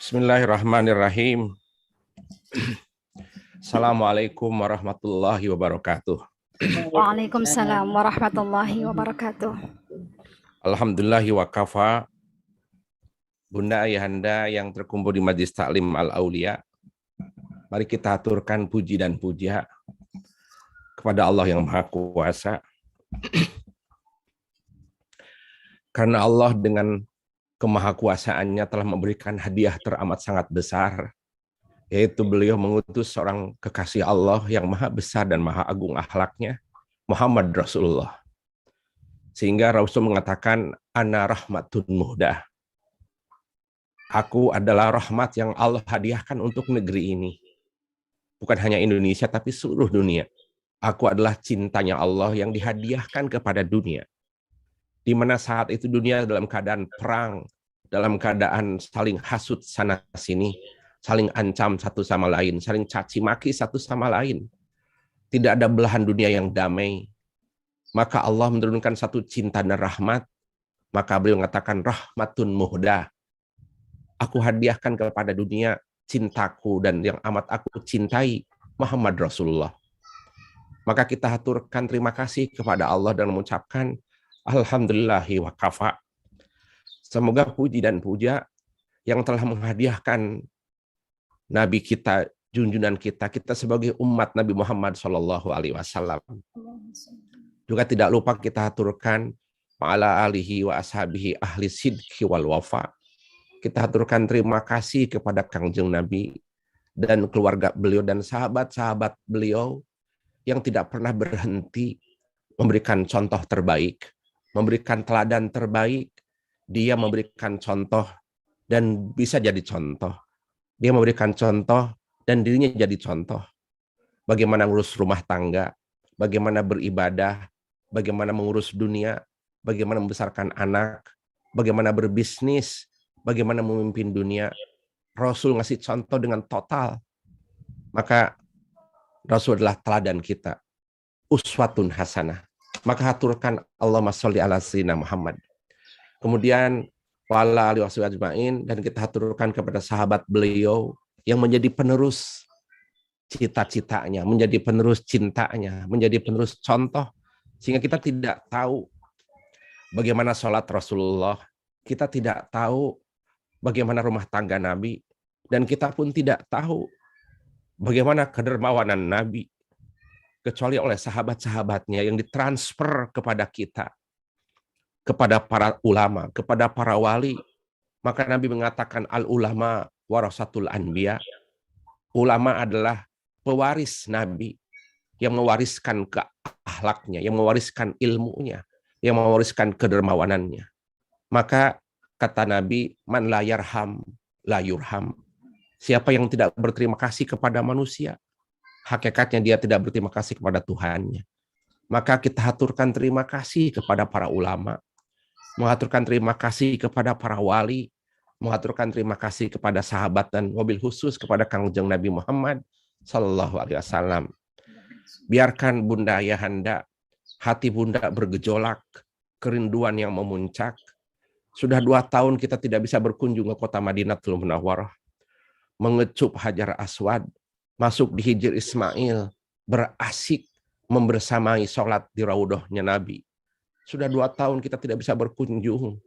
Bismillahirrahmanirrahim. Assalamualaikum warahmatullahi wabarakatuh. Waalaikumsalam warahmatullahi wabarakatuh. Alhamdulillahi wa kafa. Bunda ayahanda yang terkumpul di Majlis Taklim Al-Aulia, mari kita aturkan puji dan puja kepada Allah yang Maha Kuasa. Karena Allah dengan kemahakuasaannya telah memberikan hadiah teramat sangat besar, yaitu beliau mengutus seorang kekasih Allah yang maha besar dan maha agung akhlaknya, Muhammad Rasulullah. Sehingga Rasul mengatakan, Ana rahmatun muhdah. Aku adalah rahmat yang Allah hadiahkan untuk negeri ini. Bukan hanya Indonesia, tapi seluruh dunia. Aku adalah cintanya Allah yang dihadiahkan kepada dunia. Di mana saat itu dunia dalam keadaan perang, dalam keadaan saling hasut sana-sini, saling ancam satu sama lain, saling caci maki satu sama lain. Tidak ada belahan dunia yang damai. Maka Allah menurunkan satu cinta dan rahmat. Maka beliau mengatakan rahmatun muhdah. Aku hadiahkan kepada dunia cintaku dan yang amat aku cintai, Muhammad Rasulullah. Maka kita haturkan terima kasih kepada Allah dan mengucapkan Alhamdulillahi wa kafa. Semoga puji dan puja yang telah menghadiahkan Nabi kita, junjungan kita sebagai umat Nabi Muhammad SAW. Juga tidak lupa kita haturkan ma'ala alihi wa ashabihi ahli sidqi wal wafa. Kita haturkan terima kasih kepada Kangjeng Nabi dan keluarga beliau dan sahabat-sahabat beliau yang tidak pernah berhenti memberikan contoh terbaik, memberikan teladan terbaik. Dia memberikan contoh dan bisa jadi contoh. Dia memberikan contoh dan dirinya jadi contoh. Bagaimana ngurus rumah tangga, bagaimana beribadah, bagaimana mengurus dunia, bagaimana membesarkan anak, bagaimana berbisnis, bagaimana memimpin dunia. Rasul ngasih contoh dengan total. Maka Rasul adalah teladan kita. Uswatun hasanah. Maka haturkan Allahumma sholli ala sayyidina Muhammad. Kemudian wala alihi washabihi dan kita haturkan kepada sahabat beliau yang menjadi penerus cita-citanya, menjadi penerus cintanya, menjadi penerus contoh. Sehingga kita tidak tahu bagaimana sholat Rasulullah, kita tidak tahu bagaimana rumah tangga Nabi, dan kita pun tidak tahu bagaimana kedermawanan Nabi, kecuali oleh sahabat-sahabatnya yang ditransfer kepada kita, kepada para ulama, kepada para wali. Maka Nabi mengatakan al-ulama warasatul anbiya. Ulama adalah pewaris Nabi yang mewariskan akhlaknya, yang mewariskan ilmunya, yang mewariskan kedermawanannya. Maka kata Nabi, man la yarham la yurham. Siapa yang tidak berterima kasih kepada manusia, hakikatnya dia tidak berterima kasih kepada Tuhannya. Maka kita haturkan terima kasih kepada para ulama, mengaturkan terima kasih kepada para wali, mengaturkan terima kasih kepada sahabat dan wabil khusus kepada Kangjeng Nabi Muhammad Sallallahu Alaihi Wasallam. Biarkan Bunda ayahanda, hati Bunda bergejolak, kerinduan yang memuncak. Sudah 2 tahun kita tidak bisa berkunjung ke kota Madinatul Munawwarah, mengecup Hajar Aswad, masuk di Hijr Ismail, berasik membersamai sholat di raudhahnya Nabi. Sudah 2 tahun kita tidak bisa berkunjung.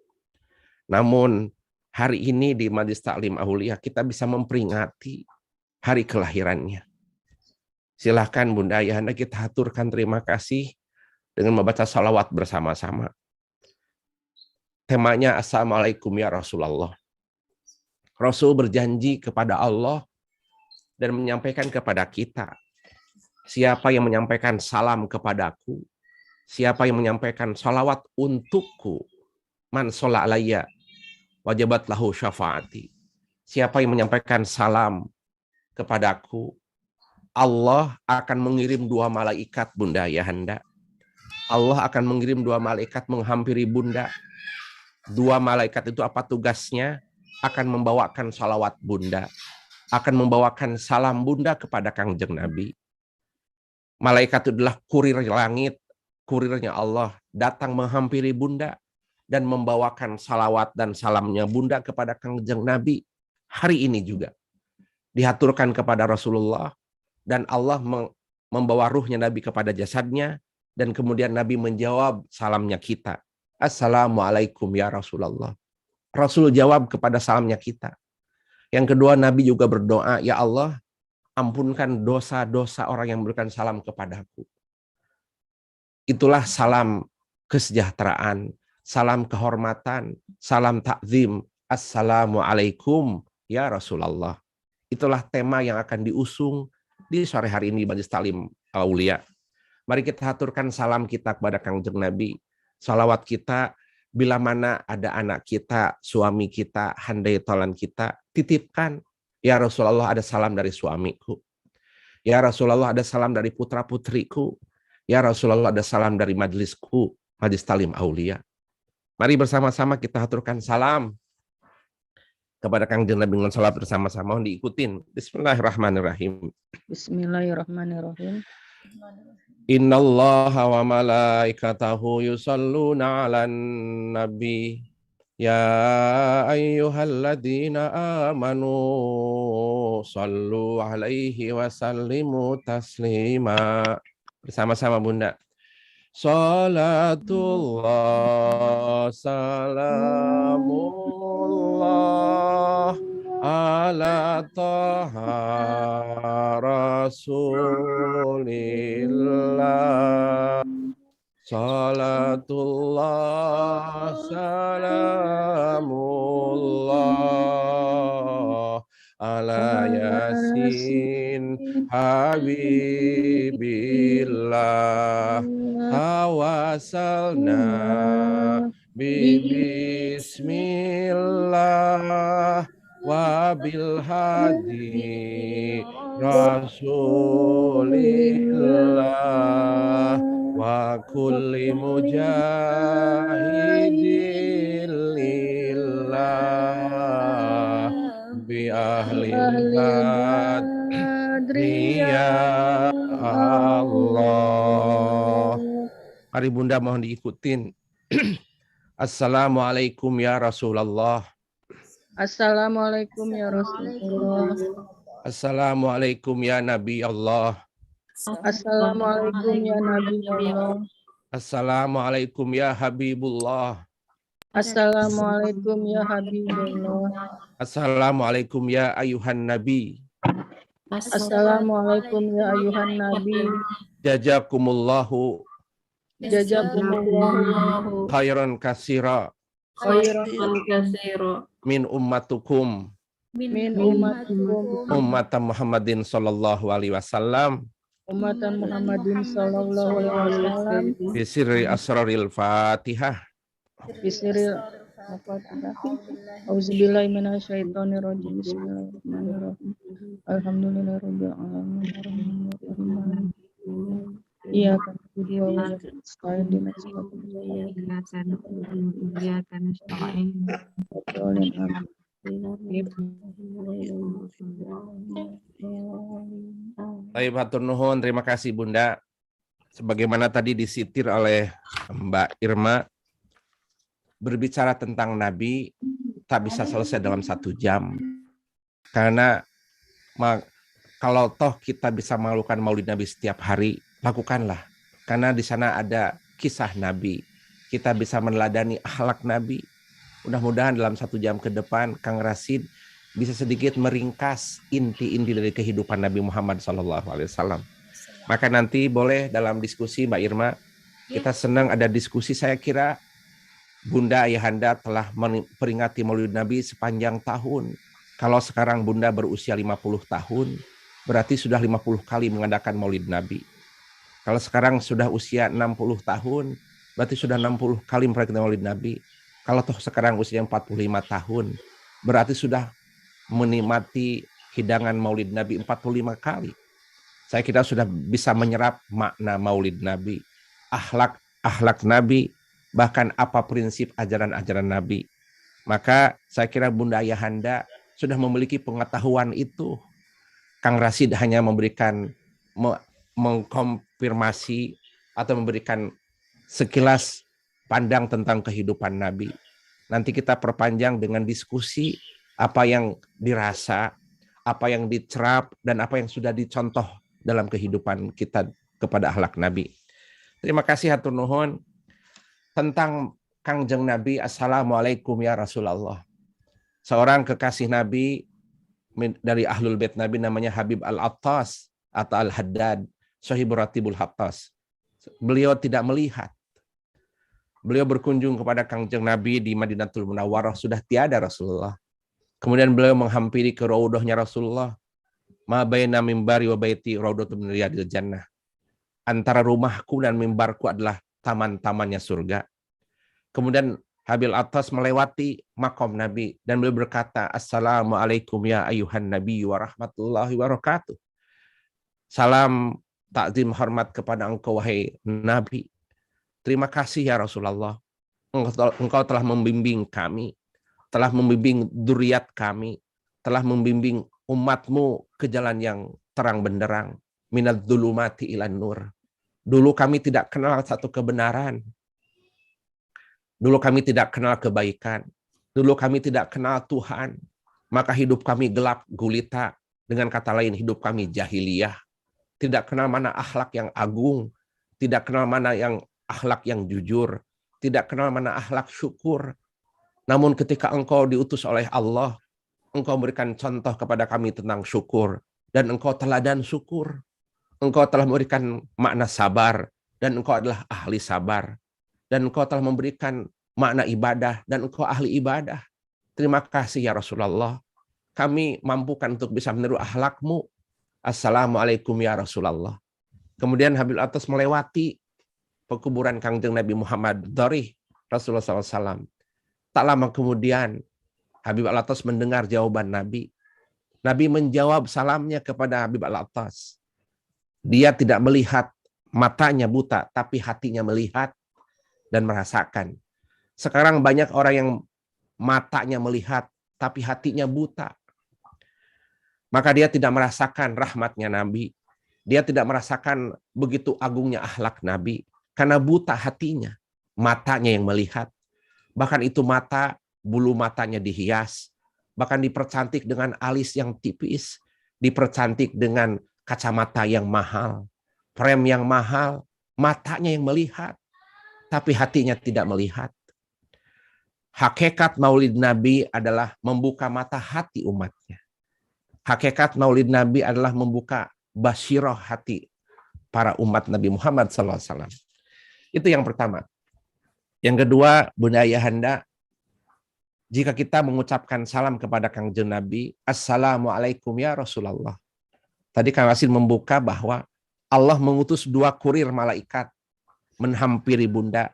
Namun hari ini di Majlis Taklim Aulia kita bisa memperingati hari kelahirannya. Silahkan Bunda ayahanda kita haturkan terima kasih dengan membaca salawat bersama-sama. Temanya Assalamualaikum ya Rasulullah. Rasul berjanji kepada Allah dan menyampaikan kepada kita, siapa yang menyampaikan salam kepadaku, siapa yang menyampaikan salawat untukku, man sholla alayya wajabat lahu syafaati. Siapa yang menyampaikan salam kepadaku, Allah akan mengirim 2 malaikat Bunda ayahanda. Allah akan mengirim 2 malaikat menghampiri Bunda. 2 malaikat itu apa tugasnya? Akan membawakan salawat Bunda, akan membawakan salam Bunda kepada Kangjeng Nabi. Malaikat itu adalah kurir langit, kurirnya Allah, datang menghampiri Bunda dan membawakan salawat dan salamnya Bunda kepada Kangjeng Nabi. hari ini juga dihaturkan kepada Rasulullah, dan Allah membawa ruhnya Nabi kepada jasadnya, dan kemudian Nabi menjawab salamnya kita. Assalamualaikum ya Rasulullah. Rasul jawab kepada salamnya kita. Yang kedua, Nabi juga berdoa, ya Allah, ampunkan dosa-dosa orang yang memberikan salam kepadaku. Itulah salam kesejahteraan, salam kehormatan, salam takzim. Assalamualaikum ya Rasulullah. Itulah tema yang akan diusung di sore hari ini Majelis Talim Aulia. Mari kita haturkan salam kita kepada Kangjeng Nabi. Salawat kita, bila mana ada anak kita, suami kita, handai tolan kita, titipkan. Ya Rasulullah, ada salam dari suamiku. Ya Rasulullah, ada salam dari putra-putriku. Ya Rasulullah, ada salam dari majelisku, Majelis Talim Aulia. Mari bersama-sama kita haturkan salam kepada Kangjeng Nabi dengan salat bersama-sama. Mohon diikutin. Bismillahirrahmanirrahim. Bismillahirrahmanirrahim. Innallaha wa malaikatahu yusalluna 'alan nabi. Ya ayyuhalladzina amanu sallu 'alaihi wa sallimu taslima. Bersama-sama Bunda. Salatullah salamullah ala taha rasulillah. Salatullah salamullah ala yasin habibillah. Tawasalna bismillah wa bil hadi rasulillah wa kulli mujahidin lillah bi ahlil badri ya Allah. Mari Bunda mohon diikutin. Assalamualaikum ya Rasulullah. Assalamualaikum ya Rasulullah. Assalamualaikum ya Nabi Allah. Assalamualaikum ya Nabi Allah. Assalamualaikum ya Habibullah. Assalamualaikum ya Habibullah. Assalamualaikum ya ayuhan Nabi. Assalamualaikum ya ayuhan Nabi. Jazakumullahu Jazakumullahu khairan kasira khairan katsira min ummatukum min ummatikum ummatan Muhammadin sallallahu alaihi wasallam ummatan Muhammadin sallallahu alaihi wasallam bi sirri asraril Fatihah. Bismillah. Auzubillahi minasyaitonir rajim. Bismillahirrahmanirrahim. Alhamdulillahirabbil alamin. Arrahmanirrahim. Iya kan video sekali di Baik, hatur nuhun, terima kasih Bunda. Sebagaimana tadi disitir oleh Mbak Irma, berbicara tentang Nabi tak bisa selesai dalam 1 jam. Karena kalau toh kita bisa melakukan Maulid Nabi setiap hari, lakukanlah. Karena di sana ada kisah Nabi. Kita bisa meneladani akhlak Nabi. Mudah-mudahan dalam 1 jam ke depan, Kang Rasid bisa sedikit meringkas inti-inti dari kehidupan Nabi Muhammad SAW. Maka nanti boleh dalam diskusi Mbak Irma, kita senang ada diskusi. Saya kira Bunda Ayahanda telah memperingati Maulid Nabi sepanjang tahun. Kalau sekarang Bunda berusia 50 tahun, berarti sudah 50 kali mengadakan Maulid Nabi. Kalau sekarang sudah usia 60 tahun, berarti sudah 60 kali mempraktikkan Maulid Nabi. Kalau toh sekarang usia 45 tahun, berarti sudah menikmati hidangan Maulid Nabi 45 kali. Saya kira sudah bisa menyerap makna Maulid Nabi, akhlak Nabi, bahkan apa prinsip ajaran-ajaran Nabi. Maka saya kira Bunda Ayahanda sudah memiliki pengetahuan itu. Kang Rasid hanya memberikan mengkonfirmasi atau memberikan sekilas pandang tentang kehidupan Nabi. Nanti kita perpanjang dengan diskusi apa yang dirasa, apa yang dicerap, dan apa yang sudah dicontoh dalam kehidupan kita kepada akhlak Nabi. Terima kasih hatur nuhun. Tentang Kangjeng Nabi, Assalamualaikum ya Rasulullah. Seorang kekasih Nabi dari Ahlul Bait Nabi namanya Habib Al-Attas atau Al-Haddad, Sahibur Ratibul Hattas. Beliau tidak melihat. Beliau berkunjung kepada Kangjeng Nabi di Madinatul Munawwarah, sudah tiada Rasulullah. Kemudian beliau menghampiri ke raudhahnya Rasulullah. Ma baina mimbari wa baiti raudhatun min riyadil jannah. Antara rumahku dan mimbarku adalah taman-tamannya surga. Kemudian Habib Al-Attas melewati makom Nabi dan beliau berkata, Assalamualaikum ya ayuhan Nabi wa rahmatullahi wa barakatuh. Salam takzim hormat kepada engkau wahai Nabi. Terima kasih ya Rasulullah. Engkau telah membimbing kami, telah membimbing dzurriat kami, telah membimbing umatmu ke jalan yang terang benderang. Minadz dzulumati ilan nur. Dulu kami tidak kenal satu kebenaran. Dulu kami tidak kenal kebaikan. Dulu kami tidak kenal Tuhan. Maka hidup kami gelap gulita. Dengan kata lain, hidup kami jahiliyah. Tidak kenal mana akhlak yang agung. Tidak kenal mana yang akhlak yang jujur. Tidak kenal mana akhlak syukur. Namun ketika engkau diutus oleh Allah, engkau memberikan contoh kepada kami tentang syukur. Dan engkau teladan syukur. Engkau telah memberikan makna sabar. Dan engkau adalah ahli sabar. Dan engkau telah memberikan makna ibadah, dan engkau ahli ibadah. Terima kasih ya Rasulullah. Kami mampukan untuk bisa meniru akhlakmu. Assalamualaikum ya Rasulullah. Kemudian Habib Al-Attas melewati pekuburan Kangjeng Nabi Muhammad Dhari Rasulullah SAW. Tak lama kemudian Habib Al-Attas mendengar jawaban Nabi. Nabi menjawab salamnya kepada Habib Al-Attas. Dia tidak melihat, matanya buta, tapi hatinya melihat dan merasakan. Sekarang banyak orang yang matanya melihat, tapi hatinya buta. Maka dia tidak merasakan rahmatnya Nabi. Dia tidak merasakan begitu agungnya akhlak Nabi. Karena buta hatinya, matanya yang melihat. Bahkan itu mata, bulu matanya dihias. Bahkan dipercantik dengan alis yang tipis. Dipercantik dengan kacamata yang mahal. Frame yang mahal. Matanya yang melihat. Tapi hatinya tidak melihat. Hakikat maulid Nabi adalah membuka mata hati umatnya. Hakikat maulid Nabi adalah membuka basirah hati para umat Nabi Muhammad SAW. Itu yang pertama. Yang kedua, Bunda Ayahanda, jika kita mengucapkan salam kepada Kangjeng Nabi, Assalamualaikum ya Rasulullah. Tadi Kang Wasil membuka bahwa Allah mengutus 2 kurir malaikat menghampiri Bunda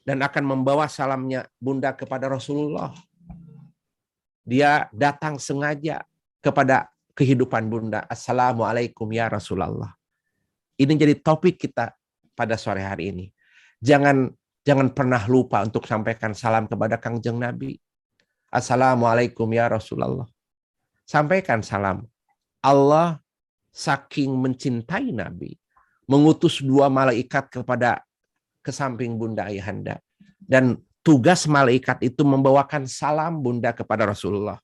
dan akan membawa salamnya Bunda kepada Rasulullah. Dia datang sengaja kepada kehidupan Bunda. Assalamualaikum ya Rasulullah. Ini jadi topik kita pada sore hari ini. Jangan pernah lupa untuk sampaikan salam kepada Kangjeng Nabi. Assalamualaikum ya Rasulullah. Sampaikan salam. Allah saking mencintai Nabi, mengutus 2 malaikat ke samping Bunda Ayahanda. Dan tugas malaikat itu membawakan salam Bunda kepada Rasulullah.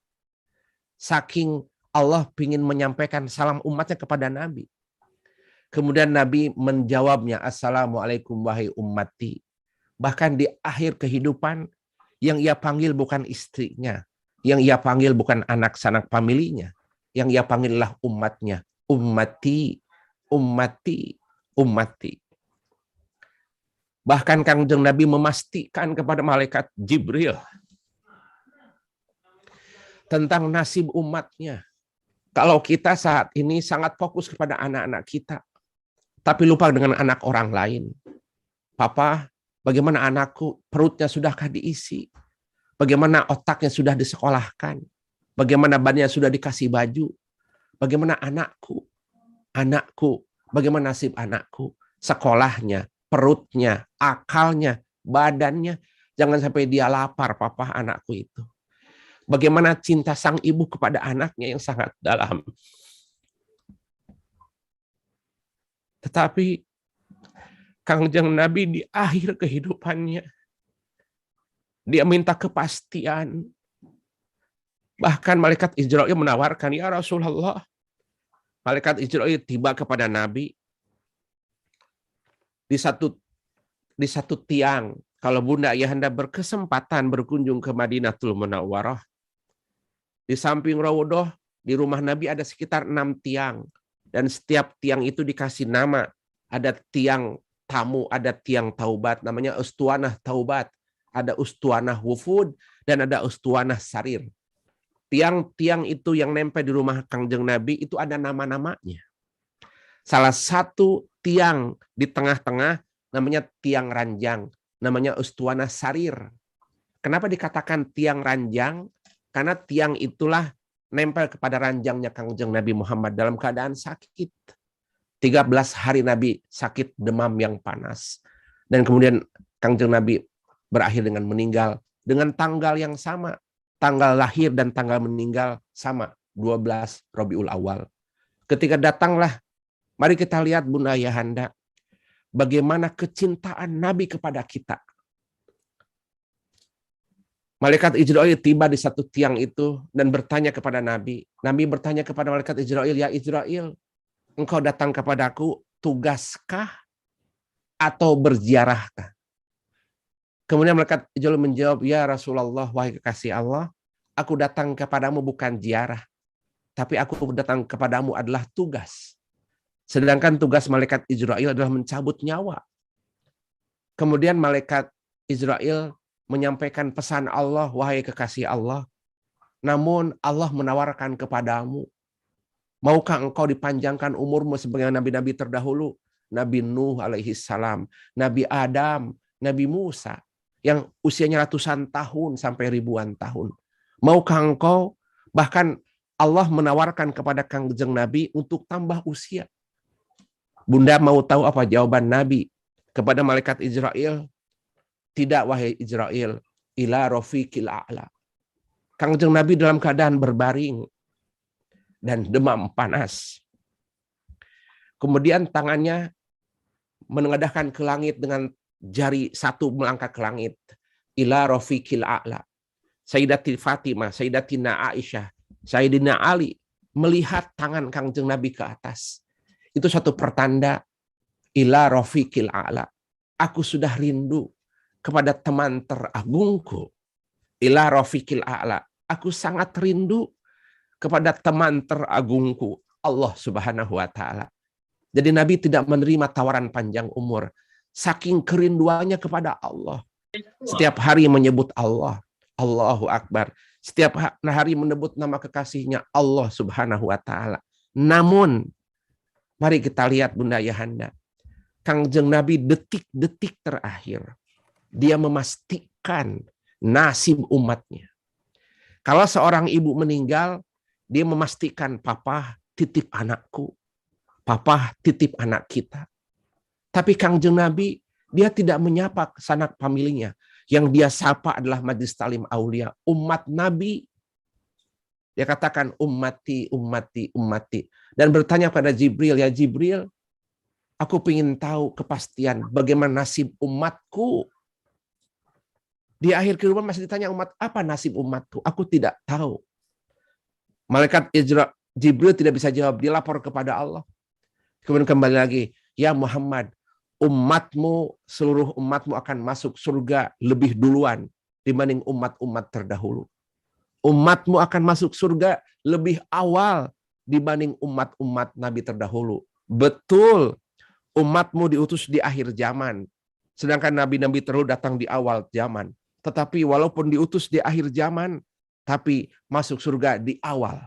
Saking Allah ingin menyampaikan salam umatnya kepada Nabi. Kemudian Nabi menjawabnya, Assalamualaikum wahai ummati. Bahkan di akhir kehidupan, yang ia panggil bukan istrinya. Yang ia panggil bukan anak-anak familinya. Yang ia panggil adalah umatnya. Ummati, ummati, ummati. Bahkan Kangjeng Nabi memastikan kepada malaikat Jibril tentang nasib umatnya. Kalau kita saat ini sangat fokus kepada anak-anak kita, tapi lupa dengan anak orang lain. Papa, bagaimana anakku? Perutnya sudahkah diisi? Bagaimana otaknya sudah disekolahkan? Bagaimana badannya sudah dikasih baju? Bagaimana anakku? Anakku, bagaimana nasib anakku? Sekolahnya, perutnya, akalnya, badannya. Jangan sampai dia lapar, Papa, anakku itu. Bagaimana cinta sang ibu kepada anaknya yang sangat dalam. Tetapi Kangjeng Nabi di akhir kehidupannya, dia minta kepastian Bahkan malaikat Israil menawarkan, ya Rasulullah, malaikat Israil tiba kepada Nabi di satu tiang. Kalau Bunda Ayahanda berkesempatan berkunjung ke Madinatul Munawwarah, di samping Raudhah, di rumah Nabi ada sekitar 6 tiang. Dan setiap tiang itu dikasih nama. Ada tiang tamu, ada tiang taubat, namanya Ustuanah Taubat. Ada Ustuanah Wufud, dan ada Ustuanah Sarir. Tiang-tiang itu yang nempel di rumah Kangjeng Nabi itu ada nama-namanya. Salah satu tiang di tengah-tengah namanya tiang ranjang, namanya Ustuanah Sarir. Kenapa dikatakan tiang ranjang? Karena tiang itulah nempel kepada ranjangnya Kangjeng Nabi Muhammad dalam keadaan sakit. 13 hari Nabi sakit demam yang panas. Dan kemudian Kangjeng Nabi berakhir dengan meninggal dengan tanggal yang sama. Tanggal lahir dan tanggal meninggal sama, 12 Rabiul Awal. Ketika datanglah, mari kita lihat Bunda Ayahanda, bagaimana kecintaan Nabi kepada kita. Malaikat Israil tiba di satu tiang itu dan bertanya kepada Nabi. Nabi bertanya kepada malaikat Israil, ya Israil, engkau datang kepadaku tugaskah atau berziarahkah? Kemudian malaikat Israil menjawab, ya Rasulullah, wahai kekasih Allah, aku datang kepadamu bukan ziarah, tapi aku datang kepadamu adalah tugas. Sedangkan tugas malaikat Israil adalah mencabut nyawa. Kemudian malaikat Israil menyampaikan pesan Allah, wahai kekasih Allah, namun Allah menawarkan kepadamu, maukah engkau dipanjangkan umurmu sebagai nabi-nabi terdahulu? Nabi Nuh alaihi salam, Nabi Adam, Nabi Musa, yang usianya ratusan tahun sampai ribuan tahun. Maukah engkau, bahkan Allah menawarkan kepada Kangjeng Nabi untuk tambah usia. Bunda mau tahu apa jawaban Nabi kepada malaikat Israil? Tidak, wahai Israil, ila rafiqil a'la. Kangjeng Nabi dalam keadaan berbaring dan demam panas. Kemudian tangannya menengadahkan ke langit dengan jari satu melangkah ke langit. Ila rafiqil a'la. Sayyidati Fatimah, Sayyidatina Aisyah, Sayyidina Ali melihat tangan Kangjeng Nabi ke atas. Itu satu pertanda ila rafiqil a'la. Aku sudah rindu kepada teman teragungku. Ila rafiqil a'la. Aku sangat rindu kepada teman teragungku, Allah Subhanahu wa taala. Jadi Nabi tidak menerima tawaran panjang umur. Saking kerinduannya kepada Allah. Setiap hari menyebut Allah. Allahu Akbar. Setiap hari menyebut nama kekasihnya Allah Subhanahu wa taala. Namun, mari kita lihat Bunda Ayahanda. Kangjeng Nabi detik-detik terakhir, dia memastikan nasib umatnya. Kalau seorang ibu meninggal, dia memastikan, papa titip anakku. Papa titip anak kita. Tapi Kangjeng Nabi, dia tidak menyapa sanak familinya. Yang dia sapa adalah Majlis Talim Aulia, umat Nabi. Dia katakan ummati, ummati, ummati. Dan bertanya pada Jibril, ya Jibril, aku ingin tahu kepastian bagaimana nasib umatku. Di akhir kehidupan masih ditanya umat, apa nasib umatku? Aku tidak tahu. Malaikat Jibril tidak bisa jawab, dia lapor kepada Allah. Kemudian kembali lagi, ya Muhammad, umatmu, seluruh umatmu akan masuk surga lebih duluan dibanding umat-umat terdahulu. Umatmu akan masuk surga lebih awal dibanding umat-umat Nabi terdahulu. Betul, umatmu diutus di akhir zaman, sedangkan Nabi-Nabi terdahulu datang di awal zaman. Tetapi walaupun diutus di akhir zaman, tapi masuk surga di awal.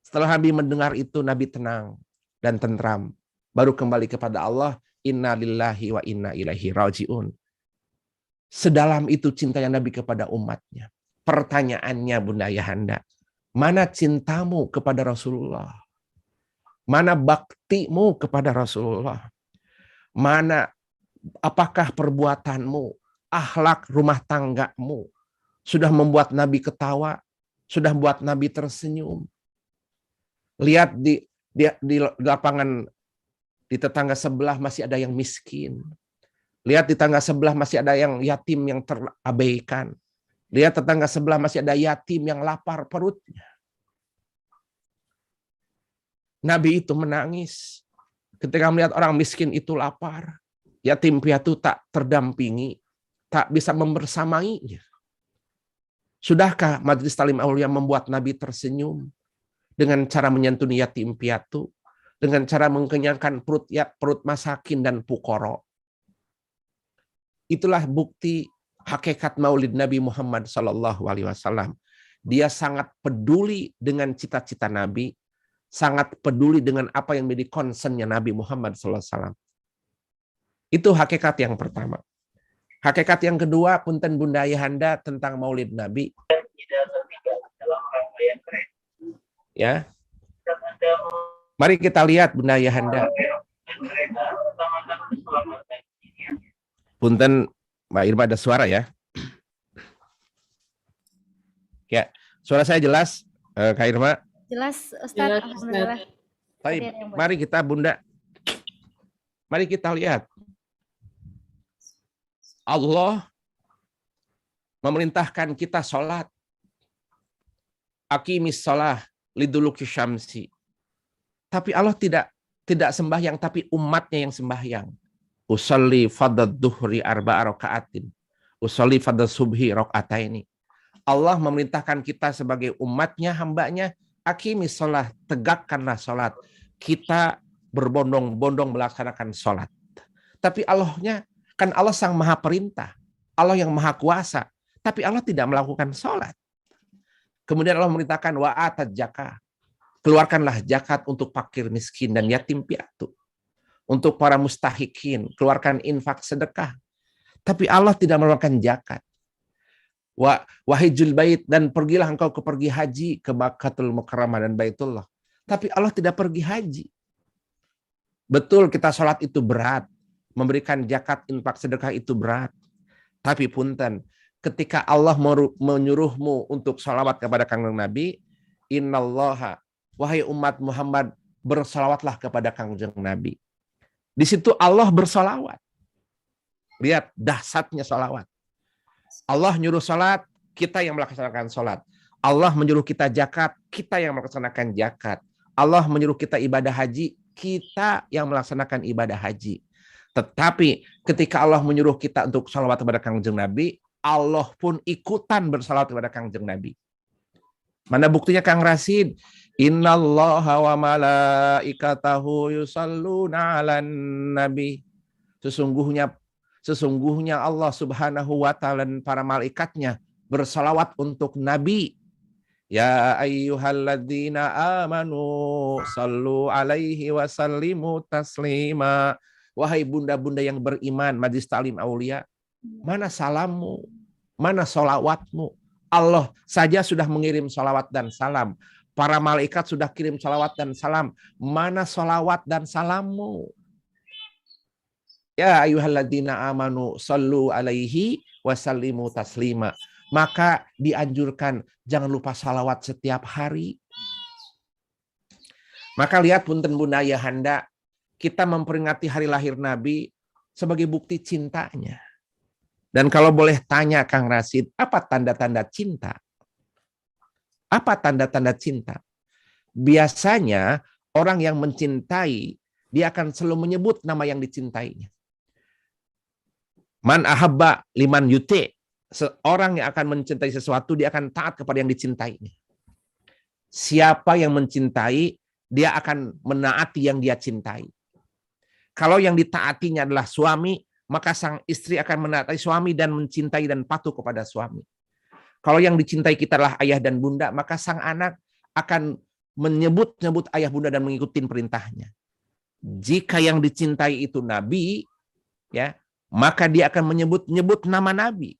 Setelah Nabi mendengar itu, Nabi tenang dan tentram. Baru kembali kepada Allah, inna lillahi wa inna ilaihi raji'un. Sedalam itu cintanya Nabi kepada umatnya. Pertanyaannya Bunda Ayahanda, mana cintamu kepada Rasulullah? Mana baktimu kepada Rasulullah? Apakah perbuatanmu, akhlak rumah tanggamu sudah membuat Nabi ketawa, sudah membuat Nabi tersenyum? Lihat di lapangan, di tetangga sebelah masih ada yang miskin. Lihat di tetangga sebelah masih ada yang yatim yang terabaikan. Lihat tetangga sebelah masih ada yatim yang lapar perutnya. Nabi itu menangis ketika melihat orang miskin itu lapar. Yatim piatu tak terdampingi, tak bisa membersamainya. Sudahkah Majelis Talim Aulia membuat Nabi tersenyum dengan cara menyentuh yatim piatu, dengan cara mengenyangkan perut masakin dan pukoro? Itulah bukti hakikat Maulid Nabi Muhammad SAW. Dia sangat peduli dengan cita-cita Nabi, sangat peduli dengan apa yang menjadi concernnya Nabi Muhammad SAW. Itu hakikat yang pertama. Hakikat yang kedua, punten Bunda Ayahanda, tentang Maulid Nabi. Ya, mari kita lihat Bunda Ayahanda. Punten Mbak Irma, ada suara ya? Ya, suara saya jelas, Kak Irma? Jelas, Ustaz. Alhamdulillah. Baik, mari kita Bunda, mari kita lihat. Allah memerintahkan kita sholat. Aqimis sholah liduluki syamsi. Tapi Allah tidak sembahyang, tapi umatnya yang sembahyang. Usolli fadad duhri arba'a raka'atin. Usolli fadad subhi raka'ataini. Allah memerintahkan kita sebagai umatnya, hambanya, aqimis sholah, tegakkanlah sholat. Kita berbondong-bondong melaksanakan sholat. Tapi Allahnya, kan Allah sang maha perintah, Allah yang maha kuasa, tapi Allah tidak melakukan sholat. Kemudian Allah memerintahkan wa'atat zakah, keluarkanlah zakat untuk fakir miskin dan yatim piatu. Untuk para mustahikin, keluarkan infak sedekah. Tapi Allah tidak melakukan zakat. Wahijul bait, dan pergilah engkau pergi haji ke Makkatul Mukarramah dan Baitullah. Tapi Allah tidak pergi haji. Betul kita sholat itu berat. Memberikan zakat, infak, sedekah itu berat. Tapi punten, ketika Allah menyuruhmu untuk sholawat kepada Kangjeng Nabi, innallaha, wahai umat Muhammad, bersolawatlah kepada Kangjeng Nabi. Di situ Allah bersolawat. Lihat dahsyatnya sholawat. Allah nyuruh sholat, kita yang melaksanakan sholat. Allah menyuruh kita zakat, kita yang melaksanakan zakat. Allah menyuruh kita ibadah haji, kita yang melaksanakan ibadah haji. Tetapi ketika Allah menyuruh kita untuk salawat kepada Kangjeng Nabi, Allah pun ikutan bersalawat kepada Kangjeng Nabi. Mana buktinya Kang Rasid? Innallaha wa malaikatahu yusalluna 'alan nabi. Sesungguhnya Allah Subhanahu wa taala dan para malaikatnya bersalawat untuk Nabi. Ya ayyuhalladzina amanu sallu alaihi wa sallimu taslima. Wahai bunda-bunda yang beriman, Majelis Talim Aulia, mana salammu? Mana solawatmu? Allah saja sudah mengirim solawat dan salam. Para malaikat sudah kirim solawat dan salam. Mana solawat dan salammu? Ya ayyuhalladzina amanu sallu alaihi wa sallimu taslima. Maka dianjurkan jangan lupa salawat setiap hari. Maka lihat punten Bunda Ayahanda, kita memperingati hari lahir Nabi sebagai bukti cintanya. Dan kalau boleh tanya Kang Rasid, apa tanda-tanda cinta? Apa tanda-tanda cinta? Biasanya orang yang mencintai, dia akan selalu menyebut nama yang dicintainya. Man ahabba liman yuti. Seorang yang akan mencintai sesuatu, dia akan taat kepada yang dicintainya. Siapa yang mencintai, dia akan menaati yang dia cintai. Kalau yang ditaatinya adalah suami, maka sang istri akan menaati suami dan mencintai dan patuh kepada suami. Kalau yang dicintai kita adalah ayah dan bunda, maka sang anak akan menyebut-nyebut ayah bunda dan mengikuti perintahnya. Jika yang dicintai itu Nabi, ya, maka dia akan menyebut-nyebut nama Nabi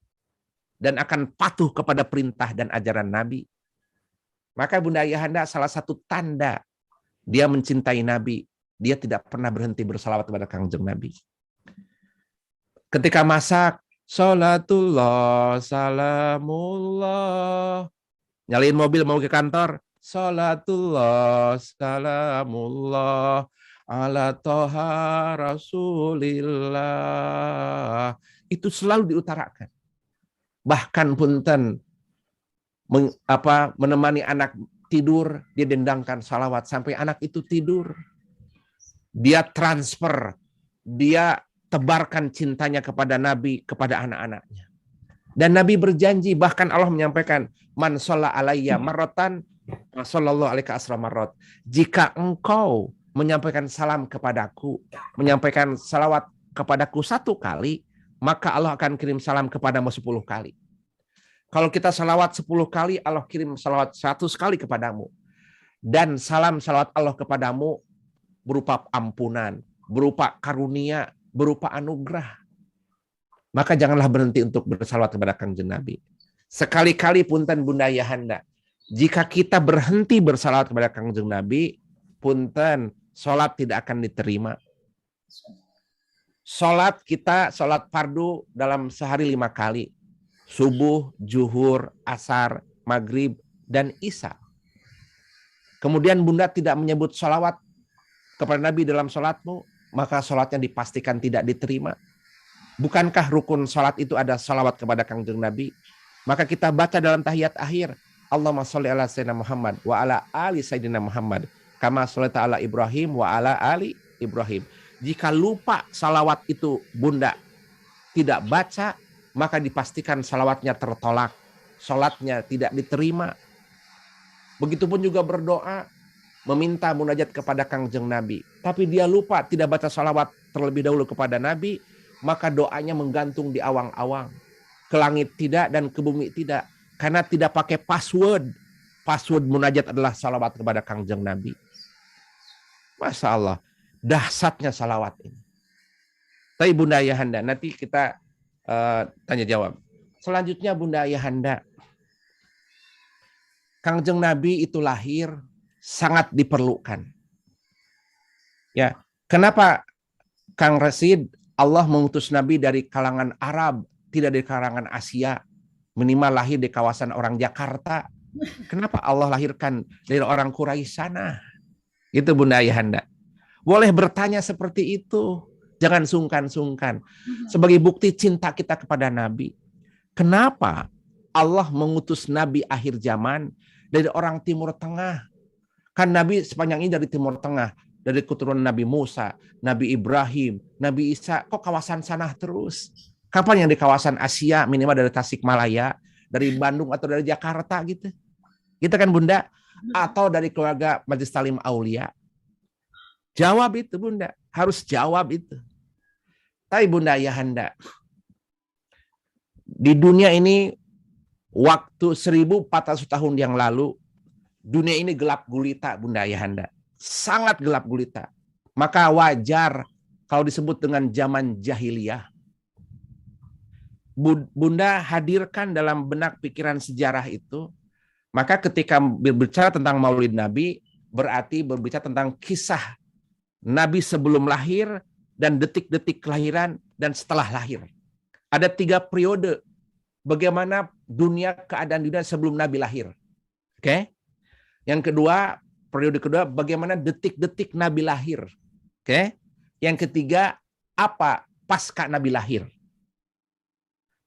dan akan patuh kepada perintah dan ajaran Nabi. Maka Bunda Ayahanda, salah satu tanda dia mencintai Nabi, dia tidak pernah berhenti bersalawat kepada Kangjeng Nabi. Ketika masak, sholatullah, salamullah. Nyalain mobil mau ke kantor, sholatullah, salamullah, ala toha rasulillah. Itu selalu diutarakan. Bahkan punten menemani anak tidur, dia dendangkan salawat sampai anak itu tidur. Dia transfer, dia tebarkan cintanya kepada Nabi, kepada anak-anaknya. Dan Nabi berjanji, bahkan Allah menyampaikan, man sholla alayya marratan, sallallahu alaihi asra marrat. Jika engkau menyampaikan salam kepadaku, menyampaikan salawat kepadaku 1 kali, maka Allah akan kirim salam kepadamu 10 kali. Kalau kita salawat 10 kali, Allah kirim salawat 100 kali kepadamu. Dan salam-salawat Allah kepadamu berupa ampunan, berupa karunia, berupa anugerah. Maka janganlah berhenti untuk bersalawat kepada Kangjeng Nabi. Sekali-kali punten Bunda Ayahanda, jika kita berhenti bersalawat kepada Kangjeng Nabi, punten, sholat tidak akan diterima. Sholat kita, sholat fardu dalam sehari 5 kali. Subuh, zuhur, asar, maghrib, dan isya. Kemudian Bunda tidak menyebut sholawat kepada Nabi dalam sholatmu, maka sholatnya dipastikan tidak diterima. Bukankah rukun sholat itu ada sholawat kepada Kangjeng Nabi? Maka kita baca dalam tahiyat akhir, Allahumma sholli ala Sayyidina Muhammad wa ala ali Sayyidina Muhammad kama sholaita ala Ibrahim wa ala ali Ibrahim. Jika lupa salawat itu Bunda tidak baca, maka dipastikan salawatnya tertolak, sholatnya tidak diterima. Begitupun juga berdoa, meminta munajat kepada Kangjeng Nabi. Tapi dia lupa tidak baca salawat terlebih dahulu kepada Nabi, maka doanya menggantung di awang-awang. Ke langit tidak dan ke bumi tidak. Karena tidak pakai password. Password munajat adalah salawat kepada Kangjeng Nabi. Masya Allah, dahsyatnya salawat ini. Tapi Bunda Ayahanda, nanti kita tanya jawab. Selanjutnya Bunda Ayahanda, Kangjeng Nabi itu lahir sangat diperlukan. Ya, kenapa Kang Rashid Allah mengutus Nabi dari kalangan Arab, tidak dari kalangan Asia, minimal lahir di kawasan orang Jakarta. Kenapa Allah lahirkan dari orang Quraisy sana? Itu Bunda Ayahanda. Boleh bertanya seperti itu. Jangan sungkan-sungkan. Sebagai bukti cinta kita kepada Nabi. Kenapa Allah mengutus Nabi akhir zaman dari orang Timur Tengah? Kan Nabi sepanjang ini dari Timur Tengah. Dari keturunan Nabi Musa, Nabi Ibrahim, Nabi Isa. Kok kawasan sana terus? Kapan yang di kawasan Asia, minimal dari Tasikmalaya, dari Bandung atau dari Jakarta gitu? Gitu kan Bunda? Atau dari keluarga Majelis Talim Aulia? Jawab itu Bunda. Harus jawab itu. Tapi Bunda Ayahanda, di dunia ini waktu 1400 tahun yang lalu, dunia ini gelap gulita Bunda Ayahanda. Sangat gelap gulita. Maka wajar kalau disebut dengan zaman jahiliyah. Bunda hadirkan dalam benak pikiran sejarah itu. Maka ketika berbicara tentang Maulid Nabi, berarti berbicara tentang kisah Nabi sebelum lahir dan detik-detik kelahiran dan setelah lahir. Ada 3 periode bagaimana keadaan dunia sebelum Nabi lahir. Oke? Yang kedua, periode kedua bagaimana detik-detik Nabi lahir. Oke? Yang ketiga, apa pasca Nabi lahir.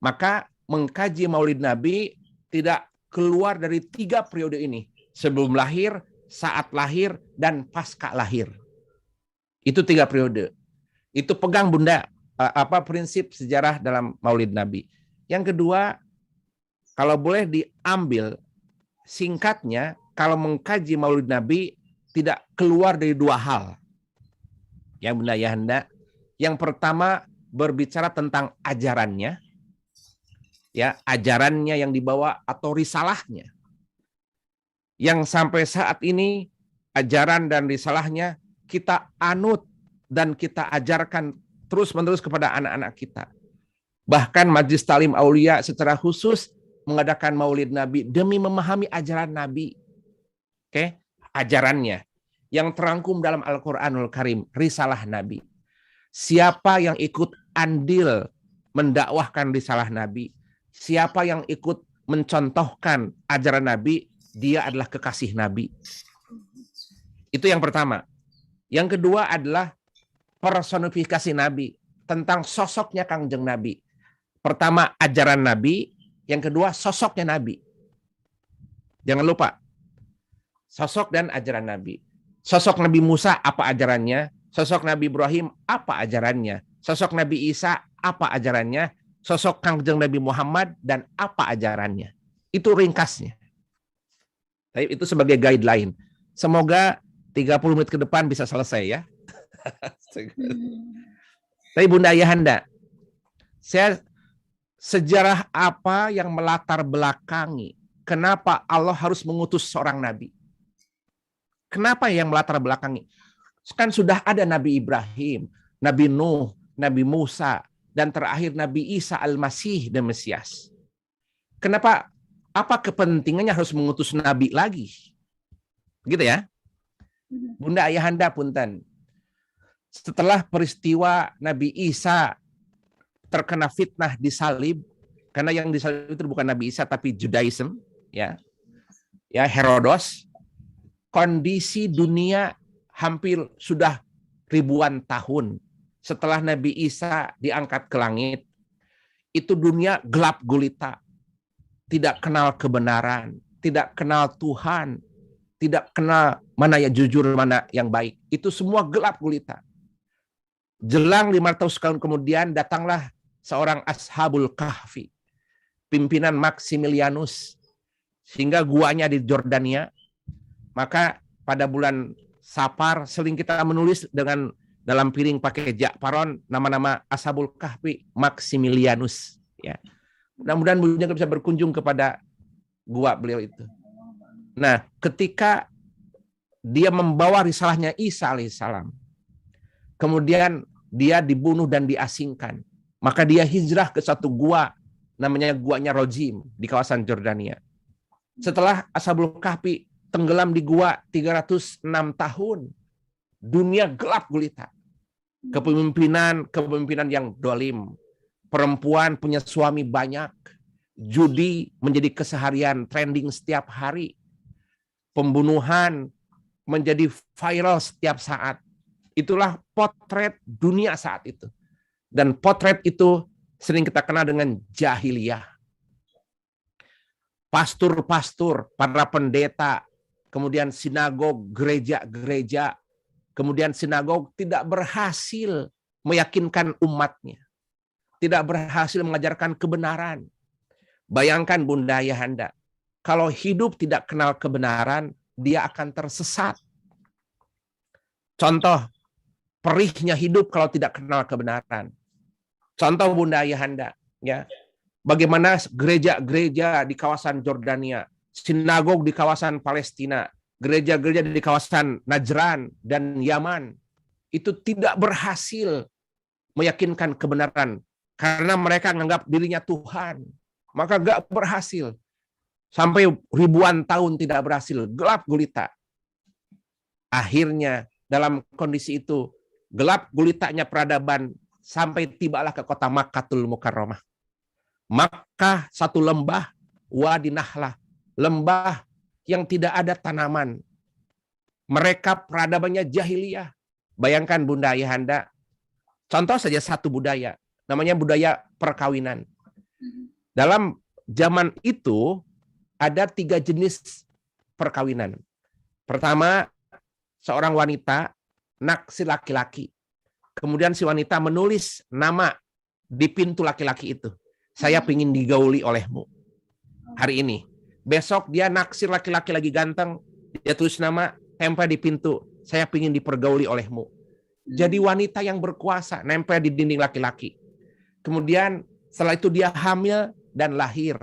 Maka mengkaji Maulid Nabi tidak keluar dari 3 periode ini. Sebelum lahir, saat lahir, dan pasca lahir. Itu 3 periode. Itu pegang Bunda prinsip sejarah dalam Maulid Nabi. Yang kedua, kalau boleh diambil singkatnya, kalau mengkaji Maulid Nabi tidak keluar dari 2 hal. Ya Bunda Ayahanda. Yang pertama berbicara tentang ajarannya. Ya, ajarannya yang dibawa atau risalahnya. Yang sampai saat ini ajaran dan risalahnya kita anut dan kita ajarkan terus-menerus kepada anak-anak kita. Bahkan Majelis Talim Aulia secara khusus mengadakan Maulid Nabi demi memahami ajaran Nabi. Oke, ajarannya yang terangkum dalam Al-Qur'anul Karim, risalah Nabi. Siapa yang ikut andil mendakwahkan risalah Nabi, siapa yang ikut mencontohkan ajaran Nabi, dia adalah kekasih Nabi. Itu yang pertama. Yang kedua adalah personifikasi Nabi, tentang sosoknya Kangjeng Nabi. Pertama, ajaran Nabi. Yang kedua, sosoknya Nabi. Jangan lupa, sosok dan ajaran Nabi. Sosok Nabi Musa, apa ajarannya? Sosok Nabi Ibrahim, apa ajarannya? Sosok Nabi Isa, apa ajarannya? Sosok Kangjeng Nabi Muhammad, dan apa ajarannya? Itu ringkasnya. Tapi itu sebagai guideline. Semoga 30 menit ke depan bisa selesai ya. Tapi Bunda Ayahanda, sejarah apa yang melatar belakangi kenapa Allah harus mengutus seorang nabi? Kenapa yang melatar belakangi? Kan sudah ada Nabi Ibrahim, Nabi Nuh, Nabi Musa, dan terakhir Nabi Isa Al-Masih dan Mesias. Kenapa? Apa kepentingannya harus mengutus nabi lagi? Gitu ya. Bunda Ayahanda punten. Setelah peristiwa Nabi Isa terkena fitnah disalib, karena yang disalib itu bukan Nabi Isa tapi Judaism, ya. Ya, Herodos. Kondisi dunia hampir sudah ribuan tahun setelah Nabi Isa diangkat ke langit. Itu dunia gelap gulita. Tidak kenal kebenaran, tidak kenal Tuhan, tidak kenal mana yang jujur, mana yang baik. Itu semua gelap gulita. Jelang 500 tahun kemudian datanglah seorang Ashabul Kahfi, pimpinan Maximilianus, sehingga guanya di Jordania. Maka pada bulan Safar sering kita menulis dengan dalam piring pakai jakparon nama-nama Ashabul Kahfi, Maximilianus, ya. Mudah-mudahan Bu Jangga bisa berkunjung kepada gua beliau itu. Nah, ketika dia membawa risalahnya Isa alaihissalam, kemudian dia dibunuh dan diasingkan, maka dia hijrah ke satu gua, namanya guanya Rojim di kawasan Jordania. Setelah Ashabul Kahfi tenggelam di gua 306 tahun, dunia gelap gulita. Kepemimpinan yang dolim. Perempuan punya suami banyak. Judi menjadi keseharian, trending setiap hari. Pembunuhan menjadi viral setiap saat. Itulah potret dunia saat itu. Dan potret itu sering kita kenal dengan jahiliyah. Pastor-pastor, para pendeta, kemudian sinagog, gereja-gereja, kemudian sinagog tidak berhasil meyakinkan umatnya. Tidak berhasil mengajarkan kebenaran. Bayangkan Bunda Ayahanda, kalau hidup tidak kenal kebenaran, dia akan tersesat. Contoh, perihnya hidup kalau tidak kenal kebenaran. Contoh Bunda Ayahanda, ya. Bagaimana gereja-gereja di kawasan Jordania, sinagog di kawasan Palestina, gereja-gereja di kawasan Najran dan Yaman, itu tidak berhasil meyakinkan kebenaran. Karena mereka menganggap dirinya Tuhan. Maka gak berhasil. Sampai ribuan tahun tidak berhasil. Gelap gulita. Akhirnya dalam kondisi itu, gelap gulitanya peradaban sampai tibalah ke kota Makkatul Mukarramah. Makkah satu lembah, Wadi Nahlah. Lembah yang tidak ada tanaman. Mereka peradabannya jahiliyah. Bayangkan Bunda Ayahanda, contoh saja satu budaya. Namanya budaya perkawinan. Dalam zaman itu ada 3 jenis perkawinan. Pertama, seorang wanita naksir laki-laki. Kemudian si wanita menulis nama di pintu laki-laki itu. Saya ingin digauli olehmu hari ini. Besok dia naksir laki-laki lagi ganteng. Dia tulis nama, tempel di pintu. Saya ingin dipergauli olehmu. Jadi wanita yang berkuasa, nempel di dinding laki-laki. Kemudian setelah itu dia hamil dan lahir.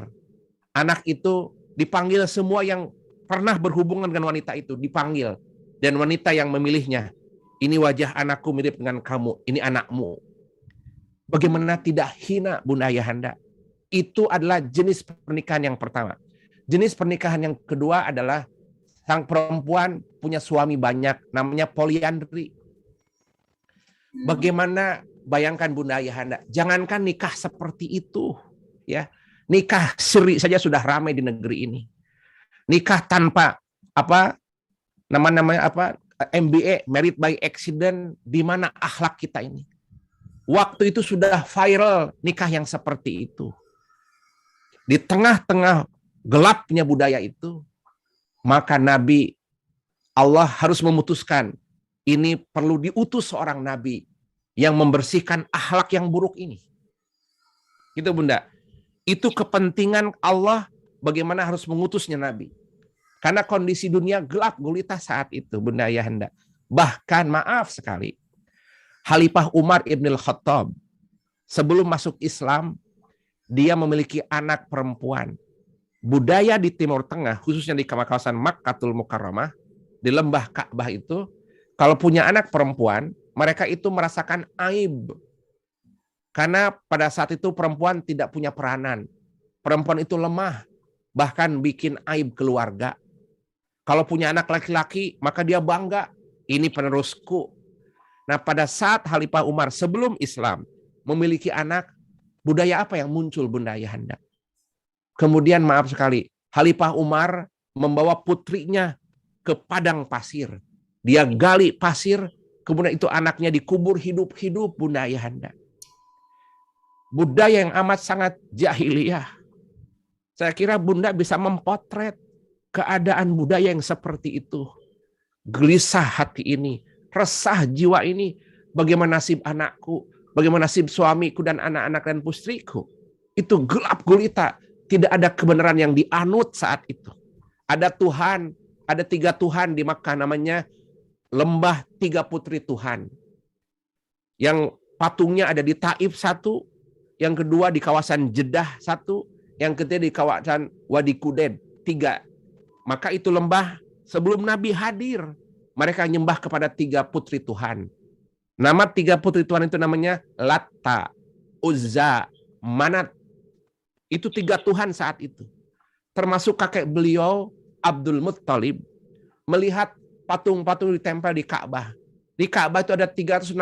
Anak itu dipanggil semua yang pernah berhubungan dengan wanita itu. Dipanggil. Dan wanita yang memilihnya. Ini wajah anakku mirip dengan kamu. Ini anakmu. Bagaimana tidak hina Bunda Ayahanda? Itu adalah jenis pernikahan yang pertama. Jenis pernikahan yang kedua adalah sang perempuan punya suami banyak. Namanya poliandri. Bagaimana, bayangkan Bunda Ayahanda, jangankan nikah seperti itu, ya, nikah siri saja sudah ramai di negeri ini. Nikah tanpa MBA, married by accident, di mana akhlak kita ini? Waktu itu sudah viral nikah yang seperti itu. Di tengah-tengah gelapnya budaya itu, maka Nabi Allah harus memutuskan ini perlu diutus seorang Nabi yang membersihkan akhlak yang buruk ini. Gitu Bunda. Itu kepentingan Allah bagaimana harus mengutusnya Nabi. Karena kondisi dunia gelap gulita saat itu Bunda Ayahanda. Bahkan maaf sekali, Khalifah Umar Ibn Khattab sebelum masuk Islam, dia memiliki anak perempuan. Budaya di Timur Tengah, khususnya di kawasan Makkatul Mukarramah, di lembah Ka'bah itu, kalau punya anak perempuan, mereka itu merasakan aib. Karena pada saat itu perempuan tidak punya peranan. Perempuan itu lemah, bahkan bikin aib keluarga. Kalau punya anak laki-laki, maka dia bangga, ini penerusku. Nah, pada saat Khalifah Umar sebelum Islam memiliki anak, budaya apa yang muncul Bunda Ayahanda? Kemudian maaf sekali, Khalifah Umar membawa putrinya ke padang pasir. Dia gali pasir, kemudian itu anaknya dikubur hidup-hidup Bunda Ayahanda. Budaya yang amat sangat jahiliyah. Saya kira Bunda bisa mempotret keadaan budaya yang seperti itu. Gelisah hati ini, resah jiwa ini, bagaimana nasib anakku, bagaimana nasib suamiku dan anak-anak dan pustriku. Itu gelap gulita, tidak ada kebenaran yang dianut saat itu. Ada Tuhan, ada 3 Tuhan di Makkah, namanya Lembah 3 Putri Tuhan. Yang patungnya ada di Taif 1, yang kedua di kawasan Jeddah 1, yang ketiga di kawasan Wadi Kuded 3. Maka itu lembah sebelum Nabi hadir, mereka nyembah kepada 3 putri Tuhan. Nama 3 putri Tuhan itu namanya Latta, Uzza, Manat. Itu 3 Tuhan saat itu. Termasuk kakek beliau, Abdul Muttalib, melihat patung-patung ditempel di Ka'bah. Di Ka'bah itu ada 360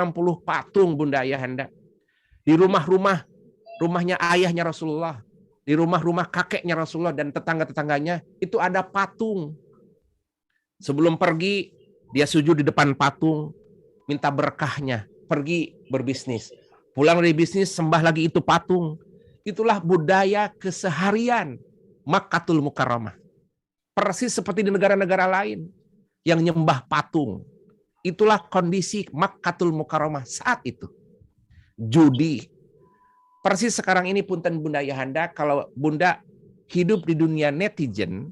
patung Bunda Ayahanda. Di rumahnya ayahnya Rasulullah, di rumah-rumah kakeknya Rasulullah dan tetangga-tetangganya, itu ada patung. Sebelum pergi, dia sujud di depan patung, minta berkahnya, pergi berbisnis. Pulang dari bisnis, sembah lagi itu patung. Itulah budaya keseharian Makkatul Mukarramah. Persis seperti di negara-negara lain yang nyembah patung. Itulah kondisi Makkatul Mukarramah saat itu. Judi. Persis sekarang ini punten Bunda Ayahanda, kalau Bunda hidup di dunia netizen,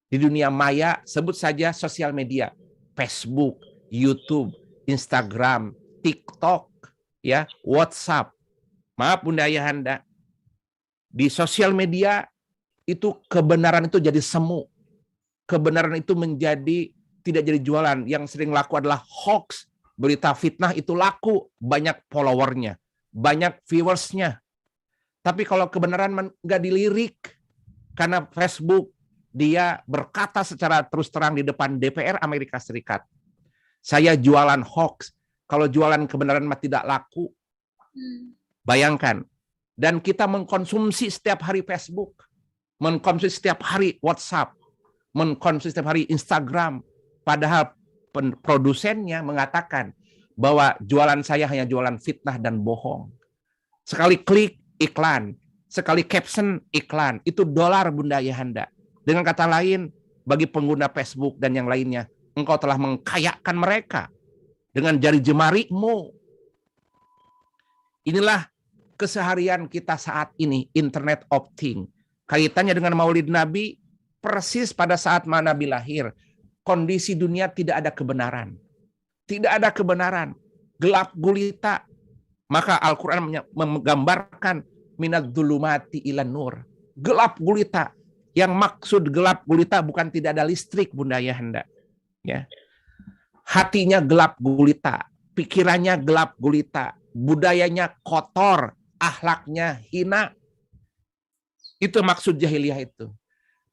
di dunia maya, sebut saja sosial media, Facebook, YouTube, Instagram, TikTok, ya, WhatsApp. Maaf Bunda Ayahanda, di sosial media itu kebenaran itu jadi semu. Kebenaran itu tidak jadi jualan. Yang sering laku adalah hoax, berita fitnah itu laku, banyak followernya, banyak viewersnya. Tapi kalau kebenaran nggak dilirik, karena Facebook dia berkata secara terus terang di depan DPR Amerika Serikat, saya jualan hoax, kalau jualan kebenaran mah tidak laku. Bayangkan, dan kita mengkonsumsi setiap hari Facebook, mengkonsumsi setiap hari WhatsApp, mengkonsumsi setiap hari Instagram, padahal produsennya mengatakan bahwa jualan saya hanya jualan fitnah dan bohong. Sekali klik, iklan. Sekali caption, iklan. Itu dolar Bunda Ayahanda. Dengan kata lain, bagi pengguna Facebook dan yang lainnya, engkau telah mengkayakan mereka dengan jari jemarimu. Inilah keseharian kita saat ini, Internet of Things. Kaitannya dengan Maulid Nabi, persis pada saat Nabi lahir, kondisi dunia tidak ada kebenaran. Tidak ada kebenaran. Gelap gulita. Maka Al-Quran menggambarkan minad dzulumati ilan nur. Gelap gulita. Yang maksud gelap gulita bukan tidak ada listrik Bunda Ayahanda. Ya. Hatinya gelap gulita. Pikirannya gelap gulita. Budayanya kotor. Akhlaknya hina. Itu maksud jahiliyah itu.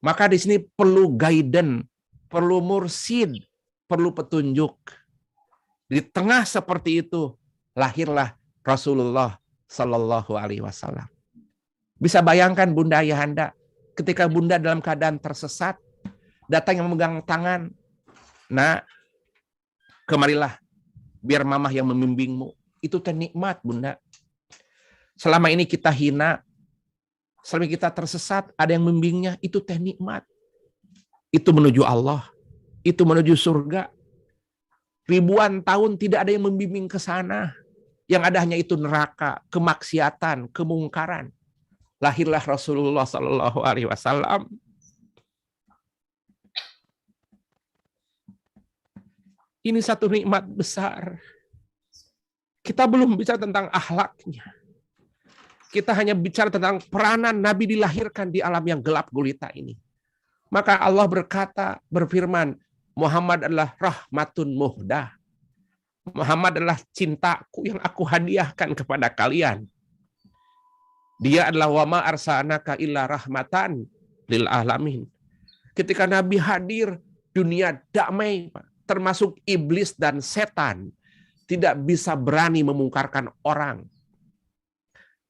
Maka di sini perlu guidance, perlu mursid, perlu petunjuk. Di tengah seperti itu lahirlah Rasulullah Sallallahu Alaihi Wasallam. Bisa bayangkan Bunda Ayahanda, ketika Bunda dalam keadaan tersesat, datang yang memegang tangan, nah, kemarilah, biar mamah yang membimbingmu. Itu ternikmat Bunda. Selama ini kita hina, Selama kita tersesat, ada yang membimbingnya, itu teh nikmat. Itu menuju Allah, itu menuju surga. Ribuan tahun tidak ada yang membimbing ke sana. Yang ada hanya itu neraka, kemaksiatan, kemungkaran. Lahirlah Rasulullah Sallallahu Alaihi Wasallam. Ini satu nikmat besar. Kita belum bicara tentang akhlaknya. Kita hanya bicara tentang peranan Nabi dilahirkan di alam yang gelap gulita ini. Maka Allah berfirman, Muhammad adalah rahmatun muhdah. Muhammad adalah cintaku yang aku hadiahkan kepada kalian. Dia adalah wama arsalnaka illa rahmatan lil alamin. Ketika Nabi hadir, dunia damai, termasuk iblis dan setan tidak bisa berani memungkarkan orang.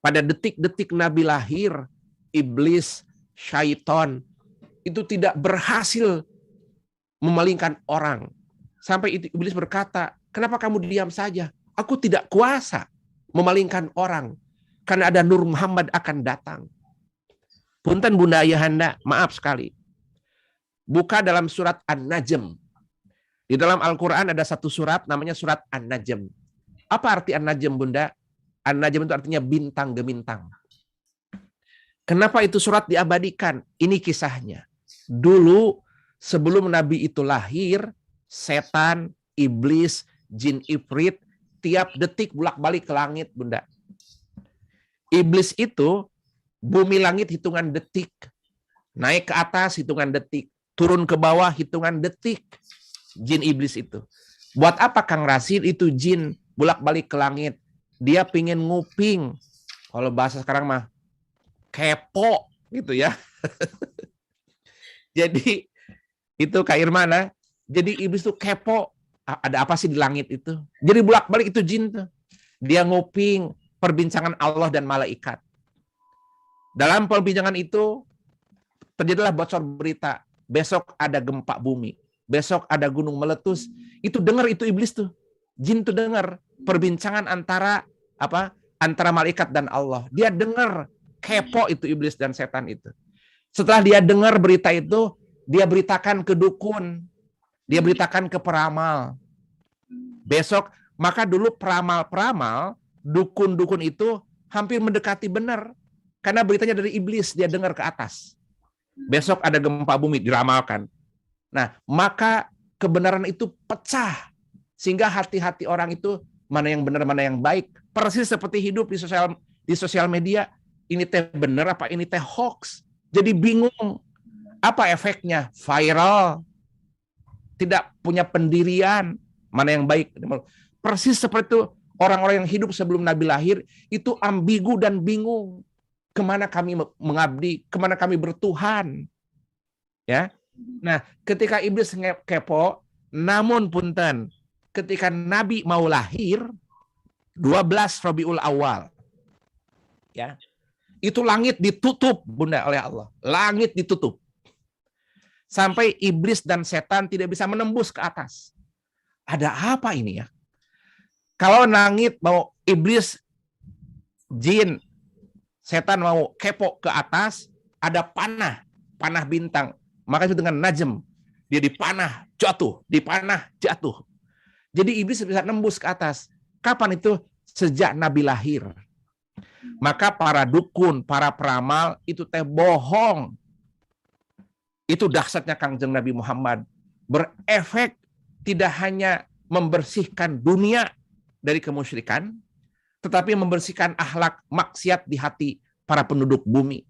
Pada detik-detik Nabi lahir, iblis, syaitan itu tidak berhasil memalingkan orang. Sampai iblis berkata, kenapa kamu diam saja? Aku tidak kuasa memalingkan orang. Karena ada Nur Muhammad akan datang. Punten Bunda Ayahanda, maaf sekali. Buka dalam surat An-Najm. Di dalam Al-Quran ada satu surat namanya surat An-Najm. Apa arti An-Najm, Bunda? An-Najm itu artinya bintang gemintang. Kenapa itu surat diabadikan? Ini kisahnya. Dulu sebelum Nabi itu lahir, setan, iblis, jin ifrit, tiap detik bolak-balik ke langit, Bunda. Iblis itu bumi langit hitungan detik. Naik ke atas hitungan detik. Turun ke bawah hitungan detik. Jin iblis itu. Buat apa Kang Rasid itu jin bolak-balik ke langit? Dia pingin nguping. Kalau bahasa sekarang mah kepo gitu ya. Jadi itu Kak Irmana. Jadi iblis tuh kepo. Ada apa sih di langit itu? Jadi bolak-balik itu jin tuh. Dia nguping perbincangan Allah dan malaikat. Dalam perbincangan itu terjadilah bocor berita. Besok ada gempa bumi. Besok ada gunung meletus. Itu dengar itu iblis tuh. Jin tuh dengar perbincangan antara antara malaikat dan Allah. Dia dengar, kepo itu iblis dan setan itu. Setelah dia dengar berita itu, dia beritakan ke dukun. Dia beritakan ke peramal. Besok, maka dulu peramal-peramal, dukun-dukun itu hampir mendekati benar. Karena beritanya dari iblis, dia dengar ke atas. Besok ada gempa bumi, diramalkan. Nah, maka kebenaran itu pecah. Sehingga hati-hati orang itu, mana yang benar, mana yang baik. Persis seperti hidup di sosial media. Ini teh benar apa ini teh hoax. Jadi bingung. Apa efeknya? Viral. Tidak punya pendirian. Mana yang baik. Persis seperti itu. Orang-orang yang hidup sebelum Nabi lahir itu ambigu dan bingung. Kemana kami mengabdi, kemana kami bertuhan. Ya. Nah, ketika iblis kepo, namun punten, ketika Nabi mau lahir, 12 Rabiul Awal. Ya. Itu langit ditutup, Bunda, oleh Allah. Langit ditutup. Sampai iblis dan setan tidak bisa menembus ke atas. Ada apa ini ya? Kalau langit mau iblis, jin, setan mau kepo ke atas, ada panah bintang. Maka itu dengan najm. Dia dipanah, jatuh, dipanah, jatuh. Jadi iblis bisa nembus ke atas. Kapan itu? Sejak Nabi lahir. Maka para dukun, para peramal, itu teh bohong. Itu dahsyatnya Kangjeng Nabi Muhammad. Berefek tidak hanya membersihkan dunia dari kemusyrikan, tetapi membersihkan akhlak maksiat di hati para penduduk bumi.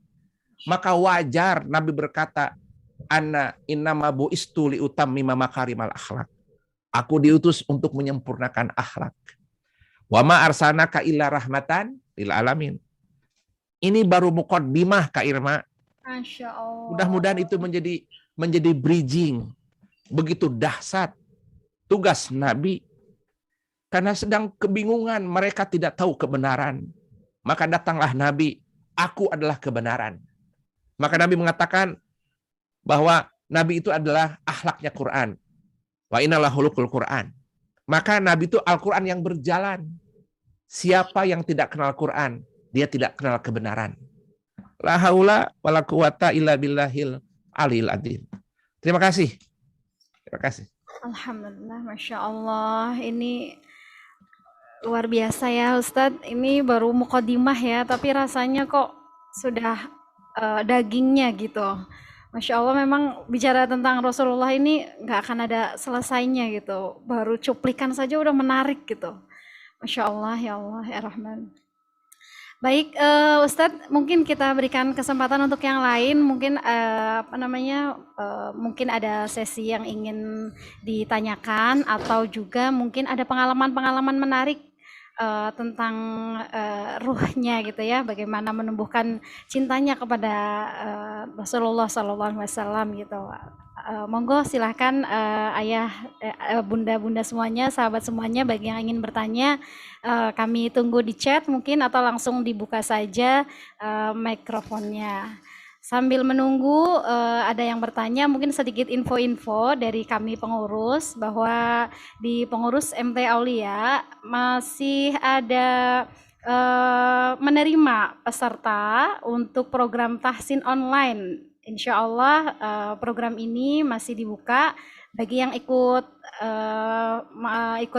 Maka wajar Nabi berkata, Ana innama bu'istu liutammima makarimal akhlak. Aku diutus untuk menyempurnakan akhlak. Wa ma arsalnaka illa rahmatan lil alamin. Ini baru muqaddimah Kak Irma. Masya Allah. Mudah-mudahan itu menjadi bridging. Begitu dahsyat tugas Nabi. Karena sedang kebingungan, mereka tidak tahu kebenaran. Maka datanglah Nabi, aku adalah kebenaran. Maka Nabi mengatakan bahwa Nabi itu adalah akhlaknya Quran. Wa innalah khuluqul Quran. Maka Nabi itu Al-Quran yang berjalan. Siapa yang tidak kenal Quran, dia tidak kenal kebenaran. La haula wala quwata illa billahil alil adzim. Terima kasih. Terima kasih. Alhamdulillah, Masya Allah. Ini luar biasa ya Ustadz. Ini baru mukadimah ya, tapi rasanya kok sudah dagingnya gitu. Masya Allah, memang bicara tentang Rasulullah ini nggak akan ada selesainya gitu. Baru cuplikan saja udah menarik gitu. Masya Allah, ya Allah, ya Rahman. Baik, Ustadz, mungkin kita berikan kesempatan untuk yang lain. Mungkin mungkin ada sesi yang ingin ditanyakan atau juga mungkin ada pengalaman-pengalaman menarik tentang ruhnya gitu ya, bagaimana menumbuhkan cintanya kepada Rasulullah SAW gitu. Monggo silahkan ayah, bunda-bunda semuanya, sahabat semuanya, bagi yang ingin bertanya, kami tunggu di chat mungkin atau langsung dibuka saja mikrofonnya. Sambil menunggu ada yang bertanya, mungkin sedikit info-info dari kami pengurus bahwa di pengurus MT Aulia masih ada menerima peserta untuk program tahsin online. Insya Allah program ini masih dibuka bagi yang ikut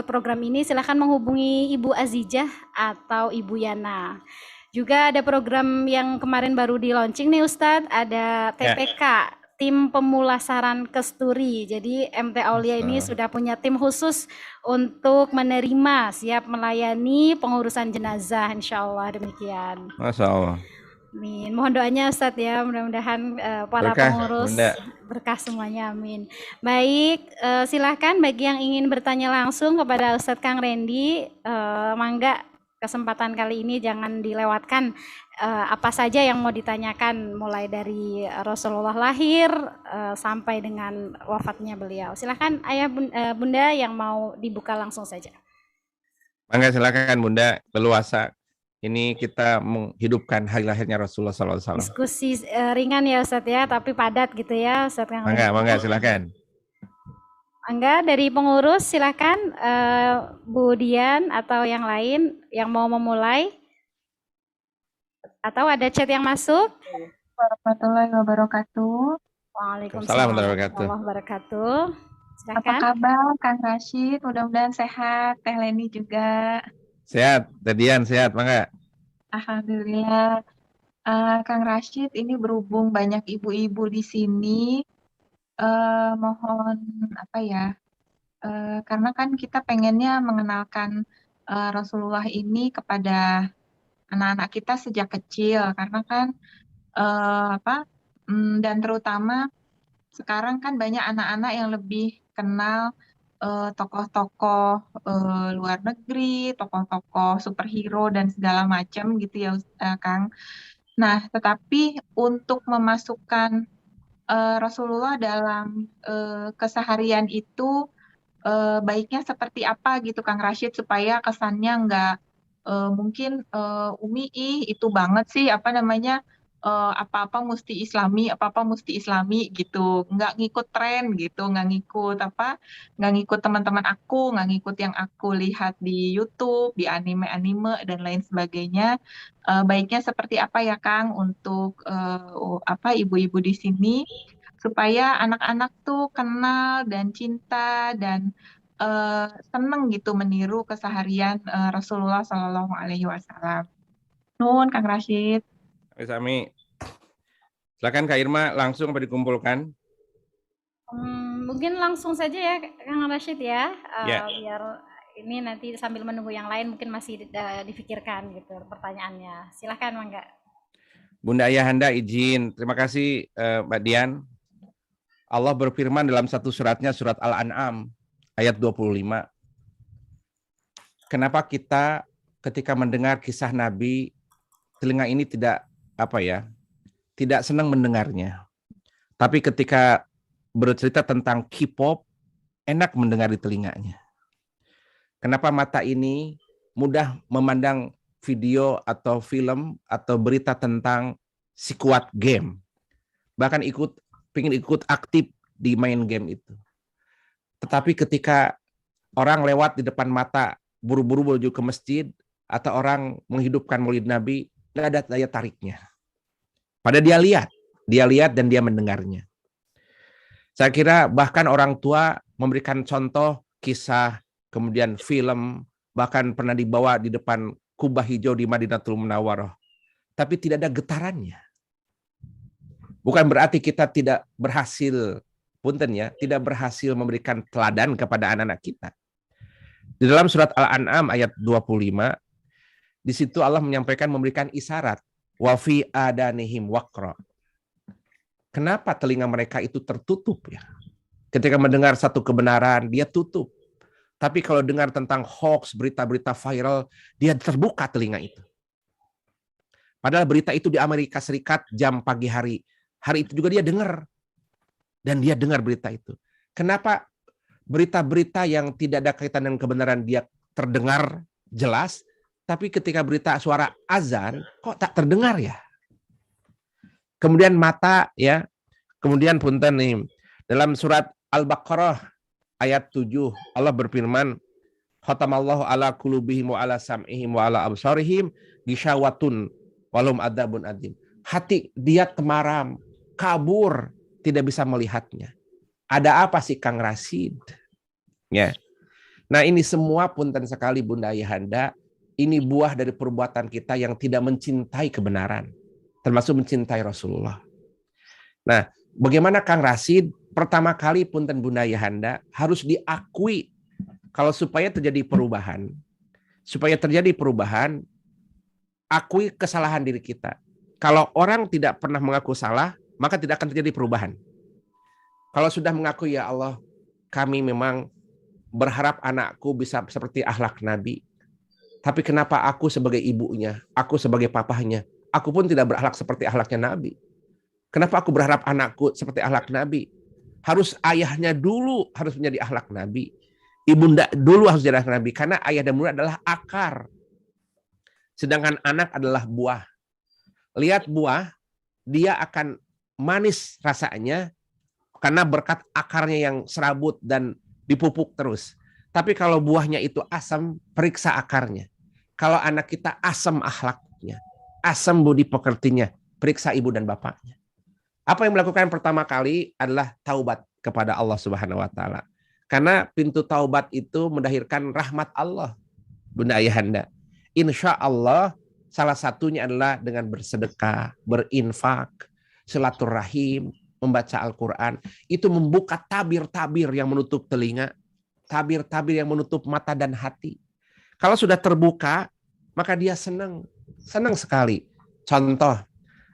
program ini. Silahkan menghubungi Ibu Azijah atau Ibu Yana. Juga ada program yang kemarin baru di launching nih Ustadz, ada TPK, Tim Pemulasaran Kesturi. Jadi MT Aulia ini sudah punya tim khusus untuk menerima, siap melayani pengurusan jenazah, insya Allah demikian. Masya Allah. Amin. Mohon doanya Ustadz ya, mudah-mudahan para Berkah, pengurus Bunda. berkah semuanya, amin. Baik, silahkan bagi yang ingin bertanya langsung kepada Ustadz Kang Randy, mangga kesempatan kali ini jangan dilewatkan. Apa saja yang mau ditanyakan mulai dari Rasulullah lahir sampai dengan wafatnya beliau. Silahkan ayah bunda yang mau dibuka langsung saja. Mangga silakan Bunda, leluasa. Ini kita menghidupkan hari lahirnya Rasulullah SAW. Diskusi ringan ya Ustadz ya, tapi padat gitu ya Ustadz Kang. Mangga silakan. Mangga dari pengurus silakan Bu Dian atau yang lain yang mau memulai. Atau ada chat yang masuk? Warahmatullahi wabarakatuh. Waalaikumsalam warahmatullahi wabarakatuh. Silakan. Apa kabar Kang Rashid? Mudah-mudahan sehat. Teh Leni juga. Sehat, Teh Dian sehat, mangga. Alhamdulillah. Kang Rashid, ini berhubung banyak ibu-ibu di sini, mohon apa ya? Karena kan kita pengennya mengenalkan Rasulullah ini kepada anak-anak kita sejak kecil, karena kan dan terutama sekarang kan banyak anak-anak yang lebih kenal tokoh-tokoh luar negeri, tokoh-tokoh superhero dan segala macam gitu ya Kang. Nah, tetapi untuk memasukkan Rasulullah dalam keseharian itu baiknya seperti apa gitu Kang Rashid, supaya kesannya nggak mungkin Umi itu banget sih apa-apa mesti islami gitu, nggak ngikut tren gitu, nggak ngikut teman-teman aku, nggak ngikut yang aku lihat di YouTube, di anime-anime dan lain sebagainya. Baiknya seperti apa ya Kang untuk ibu-ibu di sini, supaya anak-anak tuh kenal dan cinta dan seneng gitu meniru keseharian Rasulullah Shallallahu Alaihi Wasallam. Nun, Kang Rashid. Sami. Silakan Kak Irma, langsung apa dikumpulkan? Mungkin langsung saja ya Kang Rashid ya, Ya. biar ini nanti sambil menunggu yang lain mungkin masih difikirkan gitu pertanyaannya. Silahkan Mangga. Bunda Ayahanda izin. Terima kasih Mbak Dian. Allah berfirman dalam satu suratnya, surat Al-An'am ayat 25. Kenapa kita ketika mendengar kisah Nabi, telinga ini tidak senang mendengarnya. Tapi ketika bercerita tentang K-pop, enak mendengar di telinganya. Kenapa mata ini mudah memandang video atau film atau berita tentang Squid Game. Bahkan ingin ikut aktif di main game itu. Tetapi ketika orang lewat di depan mata, buru-buru menuju ke masjid, atau orang menghidupkan maulid Nabi, nggak ada daya tariknya. Pada dia lihat dan dia mendengarnya. Saya kira bahkan orang tua memberikan contoh kisah, kemudian film, bahkan pernah dibawa di depan kubah hijau di Madinatul Munawwarah. Tapi tidak ada getarannya. Bukan berarti kita tidak berhasil, punten ya, tidak berhasil memberikan teladan kepada anak-anak kita. Di dalam surat Al-An'am ayat 25, di situ Allah menyampaikan memberikan isyarat. Wa fi adanihim waqra. Kenapa telinga mereka itu tertutup ya? Ketika mendengar satu kebenaran, dia tutup. Tapi kalau dengar tentang hoax, berita-berita viral, dia terbuka telinga itu. Padahal berita itu di Amerika Serikat jam pagi hari. Hari itu juga dia dengar. Dan dia dengar berita itu. Kenapa berita-berita yang tidak ada kaitan dengan kebenaran dia terdengar jelas, tapi ketika berita suara azan, kok tak terdengar ya? Kemudian mata ya, kemudian punten nih, dalam surat Al-Baqarah ayat 7, Allah berfirman, khatamallahu ala qulubihim wa ala sam'ihim wa ala absarihim ghishawatun walum adzabun adzim. Hati dia temaram, kabur, tidak bisa melihatnya. Ada apa sih Kang Rashid? Ya. Nah, ini semua punten sekali Bunda Ayahanda, ini buah dari perbuatan kita yang tidak mencintai kebenaran, termasuk mencintai Rasulullah. Nah, bagaimana Kang Rashid? Pertama kali punten Bunda Ayahanda harus diakui kalau supaya terjadi perubahan. Supaya terjadi perubahan, akui kesalahan diri kita. Kalau orang tidak pernah mengaku salah, maka tidak akan terjadi perubahan. Kalau sudah mengaku, ya Allah, kami memang berharap anakku bisa seperti akhlak Nabi. Tapi kenapa aku sebagai ibunya, aku sebagai papahnya, aku pun tidak berakhlak seperti akhlaknya Nabi. Kenapa aku berharap anakku seperti akhlak Nabi? Harus ayahnya dulu harus menjadi akhlak Nabi. Ibunda dulu harus jadi akhlak Nabi. Karena ayah dan bunda adalah akar. Sedangkan anak adalah buah. Lihat buah, dia akan manis rasanya karena berkat akarnya yang serabut dan dipupuk terus. Tapi kalau buahnya itu asam, periksa akarnya. Kalau anak kita asam akhlaknya, asam budi pekertinya, periksa ibu dan bapaknya. Apa yang melakukan pertama kali adalah taubat kepada Allah Subhanahu wa taala. Karena pintu taubat itu mendahirkan rahmat Allah, Bunda Ayahanda. Insya Allah salah satunya adalah dengan bersedekah, berinfak, silaturahim, membaca Al-Quran. Itu membuka tabir-tabir yang menutup telinga, tabir-tabir yang menutup mata dan hati. Kalau sudah terbuka, maka dia senang sekali. Contoh,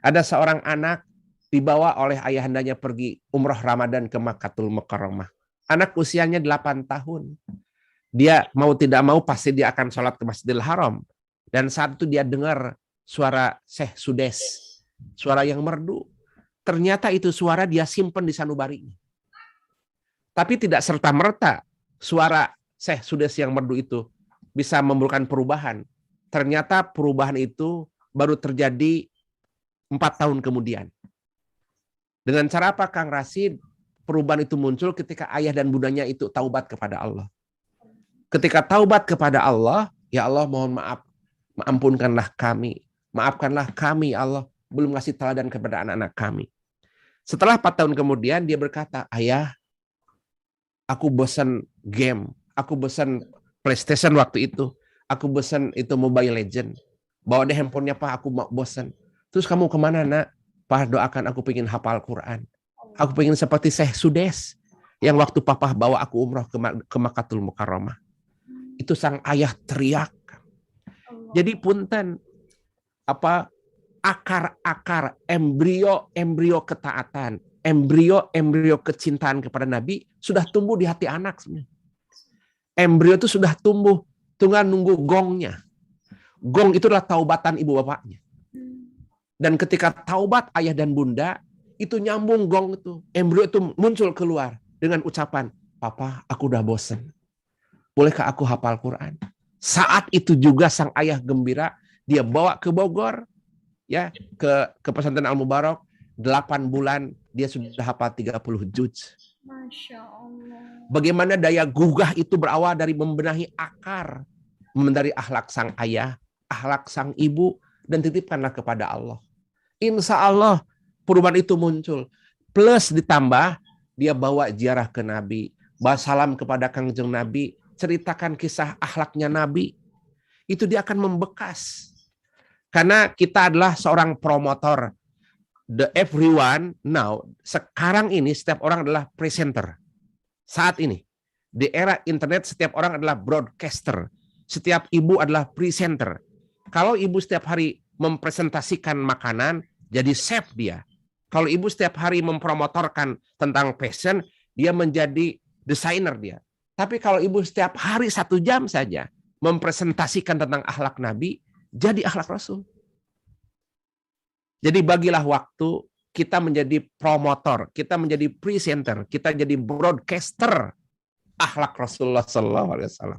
ada seorang anak dibawa oleh ayahandanya pergi umroh Ramadan ke Makkahul Mukarramah. Anak usianya 8 tahun. Dia mau tidak mau pasti dia akan sholat ke Masjidil Haram. Dan saat itu dia dengar suara Syekh Sudes, suara yang merdu. Ternyata itu suara dia simpan di sanubarinya. Tapi tidak serta-merta suara Syekh Sudes yang merdu itu bisa memberikan perubahan. Ternyata perubahan itu baru terjadi 4 tahun kemudian. Dengan cara apa Kang Rashid? Perubahan itu muncul ketika ayah dan bundanya itu taubat kepada Allah. Ketika taubat kepada Allah, ya Allah mohon maaf, ampunkanlah kami. Maafkanlah kami Allah, belum ngasih teladan kepada anak-anak kami. Setelah 4 tahun kemudian dia berkata, ayah, aku bosan game, aku bosan PlayStation waktu itu, aku bosan itu Mobile Legend. Bawa deh handphonenya Pak, aku bosan. Terus kamu kemana nak? Pak doakan aku pengen hafal Quran. Aku pengen seperti Syekh Sudes yang waktu papa bawa aku umroh ke Makkahul Mukarramah. Itu sang ayah teriak. Jadi punten akar-akar embrio ketaatan, embrio kecintaan kepada Nabi sudah tumbuh di hati anak sebenarnya. Embrio itu sudah tumbuh, tinggal nunggu gongnya. Gong itu adalah taubatan ibu bapaknya. Dan ketika taubat ayah dan bunda, itu nyambung gong itu. Embrio itu muncul keluar dengan ucapan, Papa, aku udah bosen. Bolehkah aku hafal Quran? Saat itu juga sang ayah gembira, dia bawa ke Bogor, ya ke pesantren Al-Mubarak, 8 bulan dia sudah hafal 30 juz. Masya Allah. Bagaimana daya gugah itu berawal dari membenahi akar, dari akhlak sang ayah, akhlak sang ibu, dan titipkanlah kepada Allah. insya Allah perubahan itu muncul. Plus ditambah dia bawa ziarah ke Nabi, bawa salam kepada Kangjeng Nabi, ceritakan kisah akhlaknya Nabi. Itu dia akan membekas. Karena kita adalah seorang promotor. Everyone now, sekarang ini setiap orang adalah presenter. Saat ini, di era internet setiap orang adalah broadcaster. Setiap ibu adalah presenter. Kalau ibu setiap hari mempresentasikan makanan, jadi chef dia. Kalau ibu setiap hari mempromotorkan tentang fashion, dia menjadi desainer dia. Tapi kalau ibu setiap hari 1 jam saja mempresentasikan tentang akhlak Nabi, jadi akhlak Rasul. Jadi bagilah waktu kita menjadi promotor, kita menjadi presenter, kita jadi broadcaster akhlak Rasulullah SAW.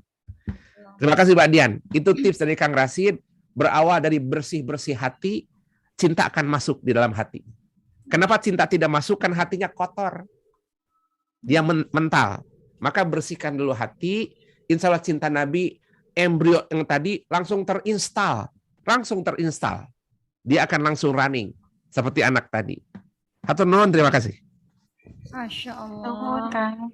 Terima kasih Mbak Dian. Itu tips dari Kang Rashid, berawal dari bersih-bersih hati, cinta akan masuk di dalam hati. Kenapa cinta tidak masuk? Kan hatinya kotor. Dia mental. Maka bersihkan dulu hati, insya Allah cinta Nabi, embrio yang tadi langsung terinstall. Dia akan langsung running seperti anak tadi. Hatur nuhun, terima kasih. Masya Nuhun, Allah. Kang.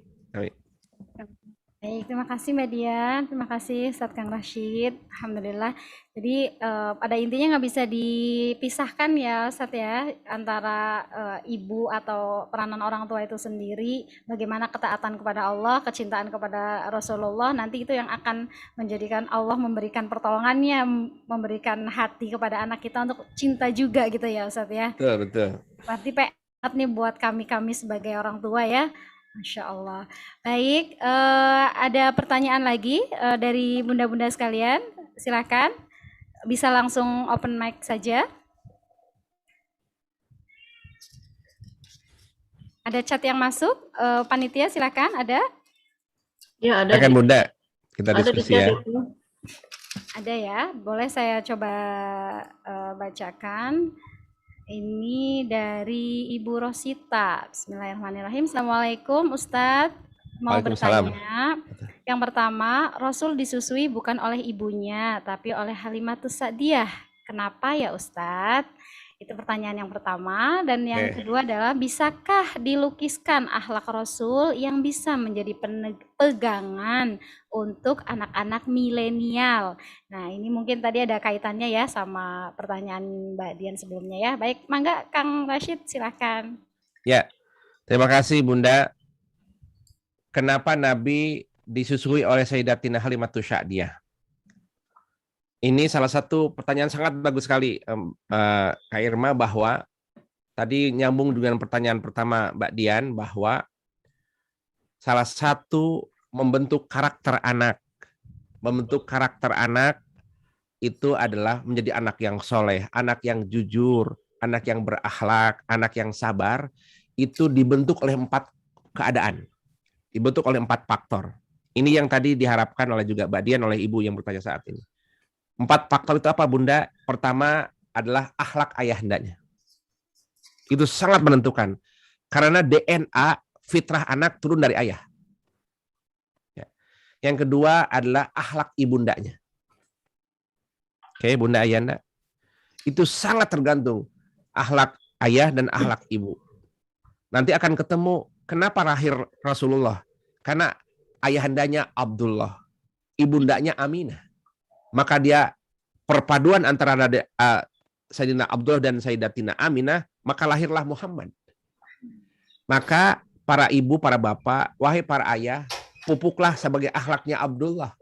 Baik, terima kasih Mbak Dian, terima kasih Ustadz Kang Rashid, Alhamdulillah. Jadi pada intinya nggak bisa dipisahkan ya Ustadz ya, antara ibu atau peranan orang tua itu sendiri, bagaimana ketaatan kepada Allah, kecintaan kepada Rasulullah, nanti itu yang akan menjadikan Allah memberikan pertolongannya, memberikan hati kepada anak kita untuk cinta juga gitu ya Ustadz ya. Betul. Berarti PR nih buat kami sebagai orang tua ya. Masya Allah. Baik, ada pertanyaan lagi dari bunda-bunda sekalian. Silakan, bisa langsung open mic saja. Ada chat yang masuk, panitia silakan. Ada? Ya, ada. Silakan Bunda, kita Ada di diskusi ya. chat itu. Ada ya, boleh saya coba bacakan. Ini dari Ibu Rosita. Bismillahirrahmanirrahim. Assalamualaikum Ustadz. Mau Waalaikumsalam. bertanya. Yang pertama, Rasul disusui bukan oleh ibunya, tapi oleh Halimatus Sa'diyah. Kenapa ya Ustadz? Itu pertanyaan yang pertama. Dan yang kedua adalah, bisakah dilukiskan akhlak Rasul yang bisa menjadi pegangan untuk anak-anak milenial? Nah, ini mungkin tadi ada kaitannya ya sama pertanyaan Mbak Dian sebelumnya ya. Baik, mangga Kang Rashid silakan. Ya, terima kasih Bunda. Kenapa Nabi disusui oleh Sayyidatina Halimatus Sa'diyah? Ini salah satu pertanyaan sangat bagus sekali, Kak Irma, bahwa tadi nyambung dengan pertanyaan pertama Mbak Dian, bahwa salah satu membentuk karakter anak itu adalah menjadi anak yang soleh, anak yang jujur, anak yang berakhlak, anak yang sabar. Itu dibentuk oleh 4 keadaan, dibentuk oleh 4 faktor. Ini yang tadi diharapkan oleh juga Mbak Dian, oleh ibu yang bertanya saat ini. 4 faktor itu apa Bunda? Pertama adalah akhlak ayahandanya. Itu sangat menentukan. Karena DNA fitrah anak turun dari ayah. Yang kedua adalah akhlak ibundanya. Oke, Bunda Ayanda. Itu sangat tergantung akhlak ayah dan akhlak ibu. Nanti akan ketemu kenapa lahir Rasulullah. Karena ayahandanya Abdullah, ibundanya Aminah. Maka dia perpaduan antara Sayyidina Abdullah dan Sayyidatina Aminah, maka lahirlah Muhammad. Maka para ibu, para bapak, wahai para ayah, pupuklah sebagai akhlaknya Abdullah.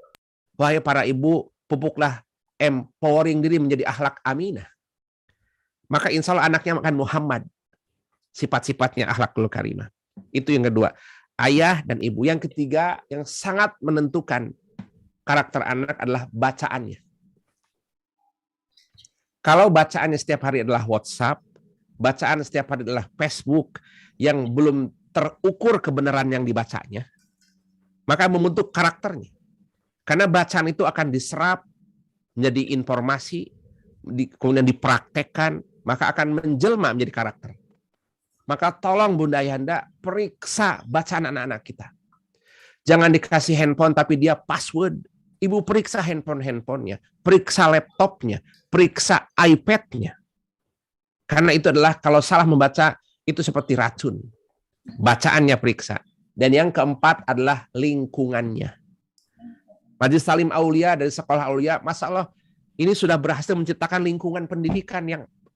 Wahai para ibu, pupuklah empowering diri menjadi akhlak Aminah. Maka insya Allah anaknya akan Muhammad. Sifat-sifatnya akhlakul karimah. Itu yang kedua. Ayah dan ibu. Yang ketiga, yang sangat menentukan karakter anak adalah bacaannya. Kalau bacaannya setiap hari adalah WhatsApp, bacaan setiap hari adalah Facebook yang belum terukur kebenaran yang dibacanya, maka membentuk karakternya. Karena bacaan itu akan diserap menjadi informasi, kemudian dipraktekkan, maka akan menjelma menjadi karakter. Maka tolong Bunda Ayanda, periksa bacaan anak-anak kita. Jangan dikasih handphone tapi dia password. Ibu periksa handphonenya, periksa laptopnya, periksa iPad-nya. Karena itu adalah kalau salah membaca itu seperti racun. Bacaannya periksa. Dan yang keempat adalah lingkungannya. Majelis Talim Aulia dari sekolah Aulia, Masya Allah, ini sudah berhasil menciptakan lingkungan pendidikan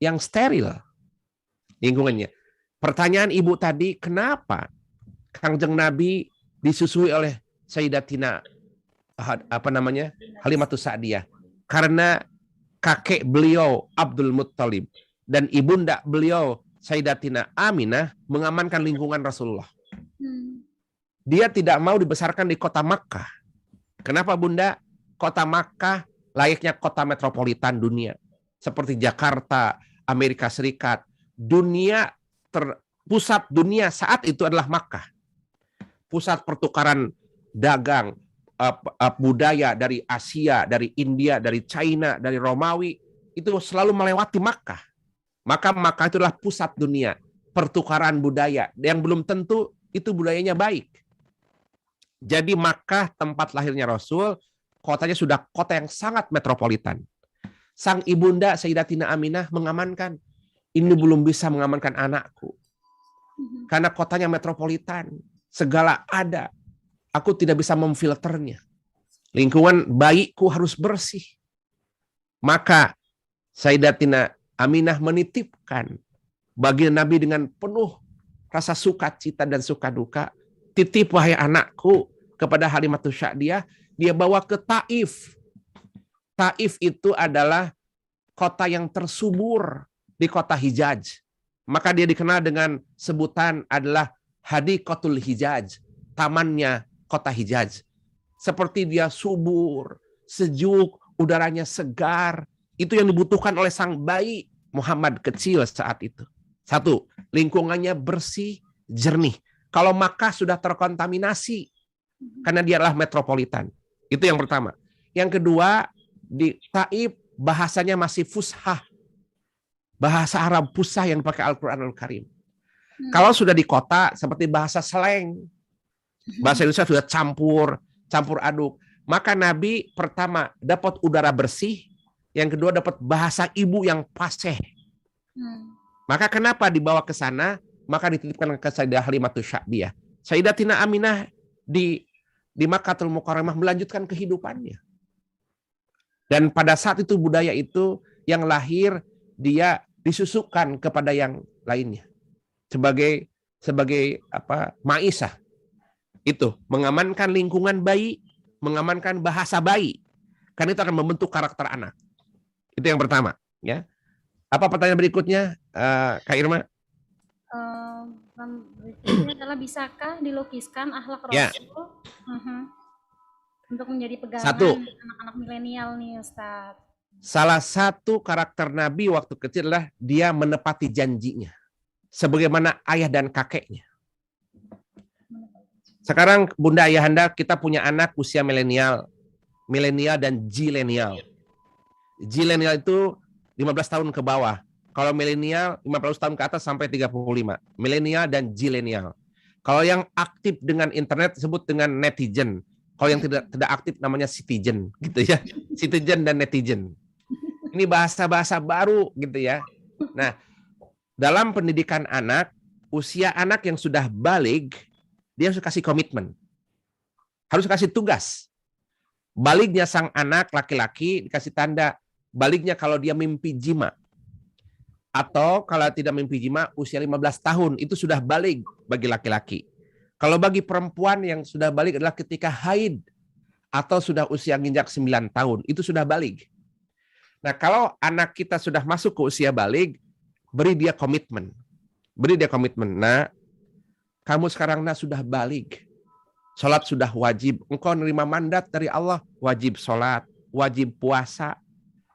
yang steril. Lingkungannya. Pertanyaan ibu tadi, kenapa Kangjeng Nabi disusui oleh Sayyidatina Halimatus Sa'diyah? Karena kakek beliau Abdul Muttalib dan ibunda beliau Sayyidatina Aminah mengamankan lingkungan Rasulullah. Dia tidak mau dibesarkan di kota Makkah. Kenapa Bunda? Kota Makkah layaknya kota metropolitan dunia. Seperti Jakarta, Amerika Serikat. Pusat dunia saat itu adalah Makkah. Pusat pertukaran dagang, budaya dari Asia, dari India, dari China, dari Romawi. Itu selalu melewati Makkah. Maka Makkah itu adalah pusat dunia. Pertukaran budaya. Yang belum tentu itu budayanya baik. Jadi Makkah tempat lahirnya Rasul, kotanya sudah kota yang sangat metropolitan. Sang ibunda Sayyidatina Aminah mengamankan, ini belum bisa mengamankan anakku. Karena kotanya metropolitan, segala ada. Aku tidak bisa memfilternya. Lingkungan bayiku harus bersih. Maka Sayyidatina Aminah menitipkan bagi Nabi dengan penuh rasa sukacita dan suka duka. Titip wahai anakku kepada Halimatus Sa'diyah, dia bawa ke Taif. Taif itu adalah kota yang tersubur di kota Hijaz. Maka dia dikenal dengan sebutan adalah Hadiqatul Hijaz, tamannya kota Hijaz. Seperti dia subur, sejuk, udaranya segar. Itu yang dibutuhkan oleh sang bayi Muhammad kecil saat itu. Satu, lingkungannya bersih, jernih. Kalau Makkah sudah terkontaminasi, karena dia adalah metropolitan. Itu yang pertama. Yang kedua, di Taif bahasanya masih fushah. Bahasa Arab fushah yang dipakai Al-Quranul Karim. Kalau sudah di kota, seperti bahasa slang. Bahasa Indonesia sudah campur aduk. Maka Nabi pertama dapat udara bersih, yang kedua dapat bahasa ibu yang fasih. Maka kenapa dibawa ke sana? Maka dititipkan ke Sayyidah Halimatus Sa'diyah. Sayyidatina Aminah di Makkahul Mukarramah melanjutkan kehidupannya. Dan pada saat itu budaya itu yang lahir dia disusukkan kepada yang lainnya sebagai maisah. Itu mengamankan lingkungan bayi, mengamankan bahasa bayi. Karena itu akan membentuk karakter anak. Itu yang pertama, ya. Apa pertanyaan berikutnya, Kak Irma? Berikutnya adalah bisakah dilukiskan akhlak Rasul Ya. untuk menjadi pegangan Satu. anak-anak milenial nih Ustaz? Salah satu karakter Nabi waktu kecil adalah dia menepati janjinya. Sebagaimana ayah dan kakeknya. Sekarang Bunda Ayahanda kita punya anak usia milenial dan zilenial. Zilenial itu 15 tahun ke bawah. Kalau milenial 15 tahun ke atas sampai 35. Milenial dan zilenial. Kalau yang aktif dengan internet disebut dengan netizen. Kalau yang tidak aktif namanya citizen, gitu ya. Citizen dan netizen. Ini bahasa-bahasa baru gitu ya. Nah, dalam pendidikan anak, usia anak yang sudah balig, dia harus kasih komitmen. Harus kasih tugas. Balignya sang anak laki-laki dikasih tanda. Balignya kalau dia mimpi jima. Atau kalau tidak mimpi jima, usia 15 tahun, itu sudah balig bagi laki-laki. Kalau bagi perempuan yang sudah balig adalah ketika haid. Atau sudah usia nginjak 9 tahun, itu sudah balig. Nah, kalau anak kita sudah masuk ke usia balig, beri dia komitmen. Beri dia komitmen. Nah, kamu sekarang sudah balig. Sholat sudah wajib. Engkau menerima mandat dari Allah. Wajib sholat, wajib puasa,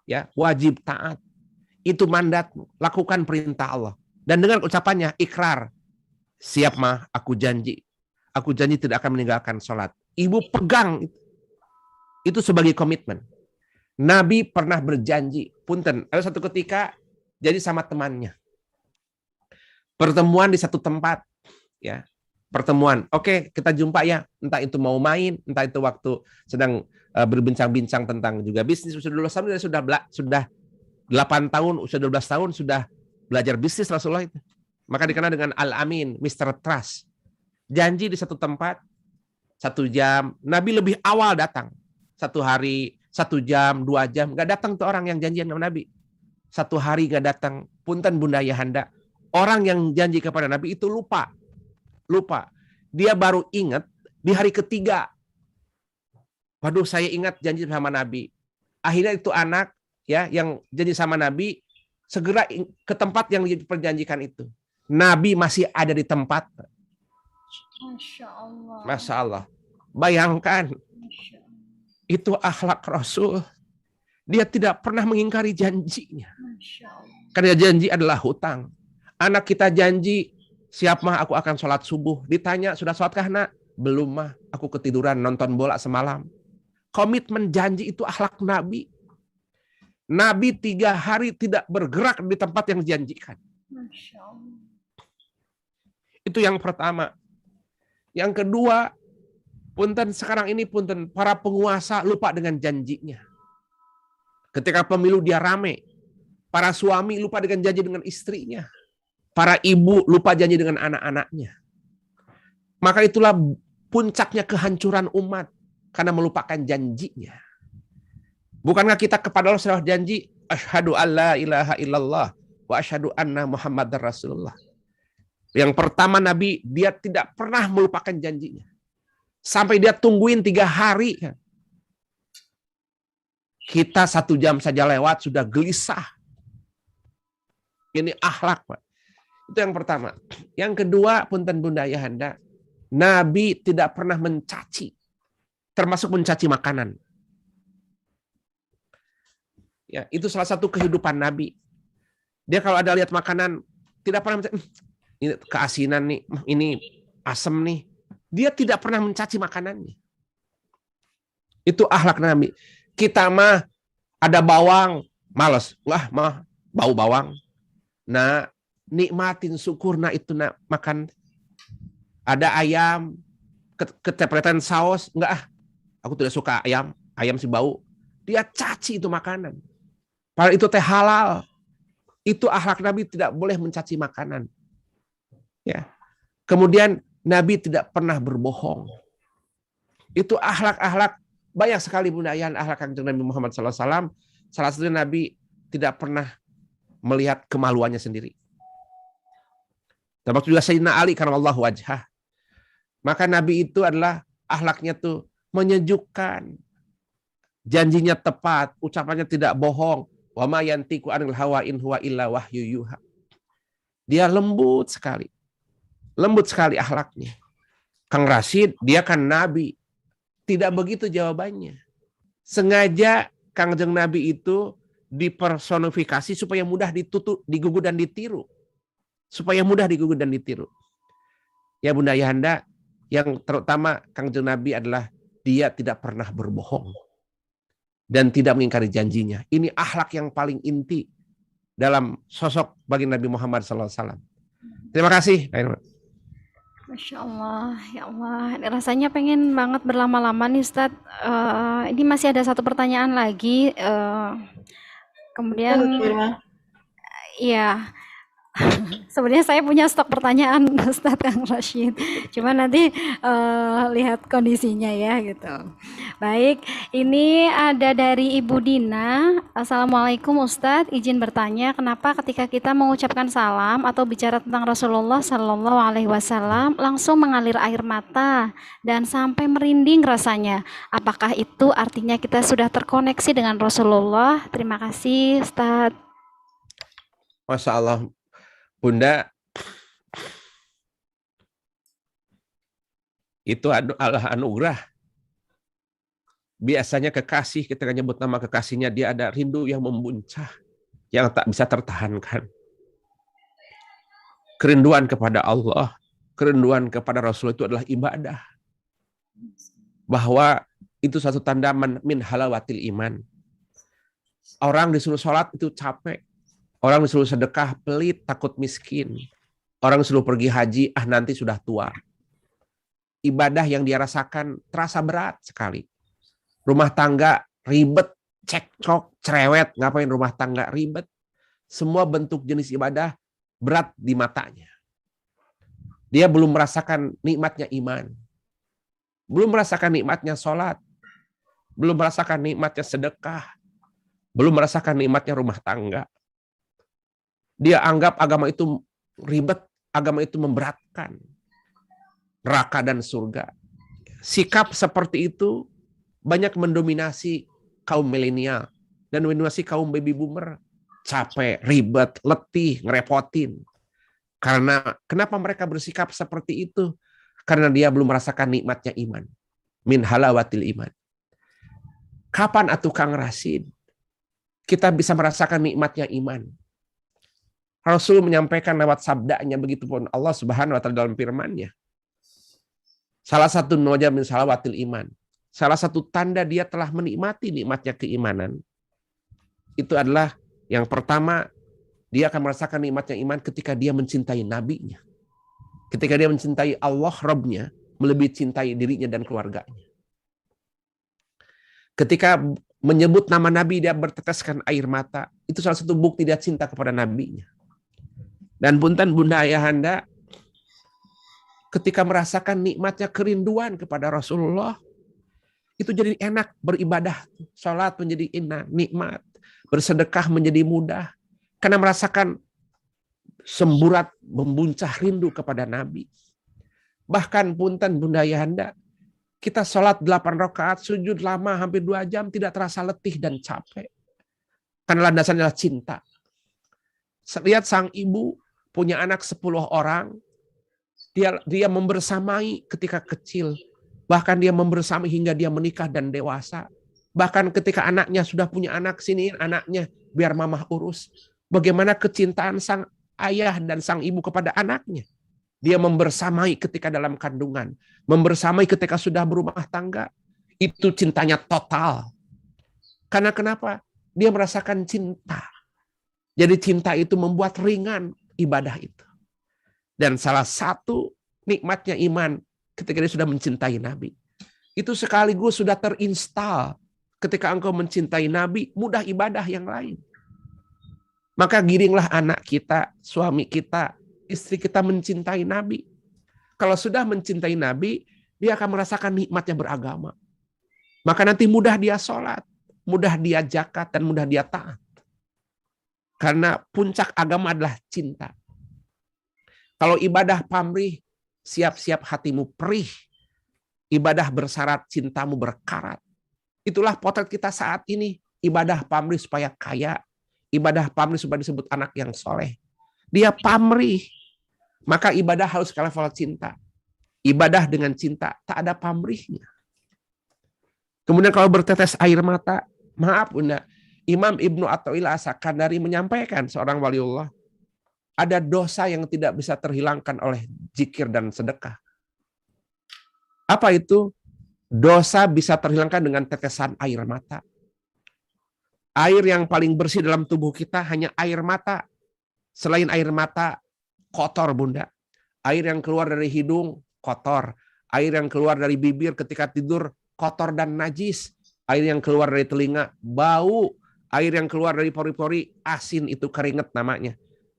ya, wajib taat. Itu mandatmu. Lakukan perintah Allah. Dan dengan ucapannya, ikrar. Siap mah, aku janji. Aku janji tidak akan meninggalkan sholat. Ibu pegang. Itu sebagai komitmen. Nabi pernah berjanji. Punten, ada satu ketika jadi sama temannya. Pertemuan di satu tempat. Ya, pertemuan. Oke, kita jumpa ya. Entah itu mau main, entah itu waktu sedang berbincang-bincang tentang juga bisnis. Sudah 8 tahun, usia 12 tahun sudah belajar bisnis Rasulullah itu. Maka dikenal dengan Al-Amin, Mr. Trust. Janji di satu tempat, 1 jam. Nabi lebih awal datang. 1 hari, 1 jam, 2 jam. Nggak datang tuh orang yang janjian sama Nabi. 1 hari nggak datang. Punten Bunda Ayahanda. Orang yang janji kepada Nabi itu lupa. Dia baru ingat di hari ketiga. Waduh, saya ingat janji sama Nabi. Akhirnya itu anak ya yang janji sama Nabi segera ke tempat yang diperjanjikan itu. Nabi masih ada di tempat. Masya Allah. Masya Allah. Bayangkan. Itu akhlak Rasul. Dia tidak pernah mengingkari janjinya. Karena janji adalah hutang. Anak kita janji, siap mah aku akan sholat subuh. Ditanya, sudah sholatkah nak? Belum mah, aku ketiduran nonton bola semalam. Komitmen janji itu akhlak Nabi. Nabi 3 hari tidak bergerak di tempat yang dijanjikan. Itu yang pertama. Yang kedua, punten sekarang ini punten para penguasa lupa dengan janjinya. Ketika pemilu dia rame. Para suami lupa dengan janji dengan istrinya. Para ibu lupa janji dengan anak-anaknya. Maka itulah puncaknya kehancuran umat. Karena melupakan janjinya. Bukankah kita kepada Allah sudah janji, asyhadu alla ilaha illallah wa asyhadu anna Muhammadar Rasulullah. Yang pertama Nabi, dia tidak pernah melupakan janjinya. Sampai dia tungguin 3 hari. Kita 1 jam saja lewat, sudah gelisah. Ini akhlak, Pak. Itu yang pertama. Yang kedua, punten Bunda Ayahanda, Nabi tidak pernah mencaci. Termasuk mencaci makanan. Ya, itu salah satu kehidupan Nabi. Dia kalau ada lihat makanan, tidak pernah mencaci, ini keasinan nih, ini asam nih. Dia tidak pernah mencaci makanannya. Itu akhlak Nabi. Kita mah ada bawang, males. Wah, mah bau bawang. Nah, nikmatin syukur nah itu nak makan. Ada ayam, kecepretan saus, enggak aku tidak suka ayam si bau. Dia caci itu makanan. Padahal itu teh halal. Itu akhlak Nabi, tidak boleh mencaci makanan. Ya. Kemudian Nabi tidak pernah berbohong. Itu akhlak-akhlak banyak sekali Bunda Ayah akhlak Kanjeng Nabi Muhammad SAW. Salah satunya Nabi tidak pernah melihat kemaluannya sendiri. Termasuk juga Sayyidina Ali karramallahu wajhah. Maka Nabi itu adalah akhlaknya tuh menyejukkan. Janjinya tepat, ucapannya tidak bohong. Wa ma yantiqu anil hawa in huwa illa wahyu yuha. Dia lembut sekali. Lembut sekali akhlaknya. Kang Rashid, dia kan Nabi. Tidak begitu jawabannya. Sengaja Kangjeng Nabi itu dipersonifikasi supaya mudah digugu dan ditiru. Supaya mudah digugu dan ditiru. Ya Bunda Ayahanda, yang terutama Kangjeng Nabi adalah dia tidak pernah berbohong. Dan tidak mengingkari janjinya. Ini akhlak yang paling inti dalam sosok bagi Nabi Muhammad SAW. Terima kasih. Masya Allah, ya Allah. Rasanya pengen banget berlama-lama nih Ustadz. Ini masih ada 1 pertanyaan lagi. Kemudian, iya. Sebenarnya saya punya stok pertanyaan Ustadz Kang Rashid. Cuma nanti lihat kondisinya ya gitu. Baik, ini ada dari Ibu Dina. Assalamualaikum Ustadz, izin bertanya, kenapa ketika kita mengucapkan salam atau bicara tentang Rasulullah Sallallahu Alaihi Wasallam langsung mengalir air mata dan sampai merinding rasanya? Apakah itu artinya kita sudah terkoneksi dengan Rasulullah? Terima kasih Ustadz. Masya Allah. Bunda, itu adalah anugerah. Biasanya kekasih, ketika nyebut nama kekasihnya, dia ada rindu yang membuncah, yang tak bisa tertahankan. Kerinduan kepada Allah, kerinduan kepada Rasul itu adalah ibadah. Bahwa itu satu tanda min halawatil iman. Orang disuruh sholat itu capek. Orang disuruh sedekah, pelit, takut miskin. Orang disuruh pergi haji, nanti sudah tua. Ibadah yang dia rasakan terasa berat sekali. Rumah tangga ribet, cekcok, cerewet. Ngapain rumah tangga ribet? semua bentuk jenis ibadah berat di matanya. Dia belum merasakan nikmatnya iman. Belum merasakan nikmatnya sholat. Belum merasakan nikmatnya sedekah. Belum merasakan nikmatnya rumah tangga. Dia anggap agama itu ribet, agama itu memberatkan. Neraka dan surga. Sikap seperti itu banyak mendominasi kaum milenial dan mendominasi kaum baby boomer. Capek, ribet, letih, ngerepotin. Karena kenapa mereka bersikap seperti itu? Karena dia belum merasakan nikmatnya iman. Min halawatil iman. Kapan atuh Kang Rasid kita bisa merasakan nikmatnya iman? Rasul menyampaikan lewat sabdanya, begitupun Allah Subhanahu wa taala dalam firman-Nya. Salah satu noja min salawatil iman. Salah satu tanda dia telah menikmati nikmatnya keimanan. Itu adalah yang pertama, dia akan merasakan nikmatnya iman ketika dia mencintai nabinya. Ketika dia mencintai Allah Rabb-nya, melebihi cintai dirinya dan keluarganya. Ketika menyebut nama Nabi, dia berteteskan air mata. Itu salah satu bukti dia cinta kepada nabinya. Dan punten Bunda Ayahanda, ketika merasakan nikmatnya kerinduan kepada Rasulullah, itu jadi enak beribadah. Salat menjadi nikmat. Bersedekah menjadi mudah. Karena merasakan semburat membuncah rindu kepada Nabi. Bahkan punten Bunda Ayahanda, kita sholat 8 rakaat, sujud lama hampir 2 jam, tidak terasa letih dan capek. Karena landasannya adalah cinta. Lihat sang ibu punya anak 10 orang, dia membersamai ketika kecil. Bahkan dia membersamai hingga dia menikah dan dewasa. Bahkan ketika anaknya sudah punya anak, siniin anaknya, biar mamah urus. Bagaimana kecintaan sang ayah dan sang ibu kepada anaknya. Dia membersamai ketika dalam kandungan. Membersamai ketika sudah berumah tangga. Itu cintanya total. Karena kenapa? Dia merasakan cinta. Jadi cinta itu membuat ringan ibadah itu. Dan salah satu nikmatnya iman ketika dia sudah mencintai Nabi. Itu sekaligus sudah terinstal. Ketika engkau mencintai Nabi, mudah ibadah yang lain. Maka giringlah anak kita, suami kita, istri kita mencintai Nabi. Kalau sudah mencintai Nabi, dia akan merasakan nikmatnya beragama. Maka nanti mudah dia sholat, mudah dia zakat, dan mudah dia taat. Karena puncak agama adalah cinta. Kalau ibadah pamrih, siap-siap hatimu perih. Ibadah bersyarat cintamu berkarat. Itulah potret kita saat ini. Ibadah pamrih supaya kaya. Ibadah pamrih supaya disebut anak yang soleh. Dia pamrih. Maka ibadah harus ke level cinta. Ibadah dengan cinta, tak ada pamrihnya. Kemudian kalau bertetes air mata, maaf Bunda, Imam Ibnu Athaillah As-Sakandari menyampaikan seorang waliullah, ada dosa yang tidak bisa terhilangkan oleh zikir dan sedekah. Apa itu? Dosa bisa terhilangkan dengan tetesan air mata. Air yang paling bersih dalam tubuh kita hanya air mata. Selain air mata, kotor Bunda. Air yang keluar dari hidung, kotor. Air yang keluar dari bibir ketika tidur, kotor dan najis. Air yang keluar dari telinga, bau. Air yang keluar dari pori-pori, asin, itu keringat namanya.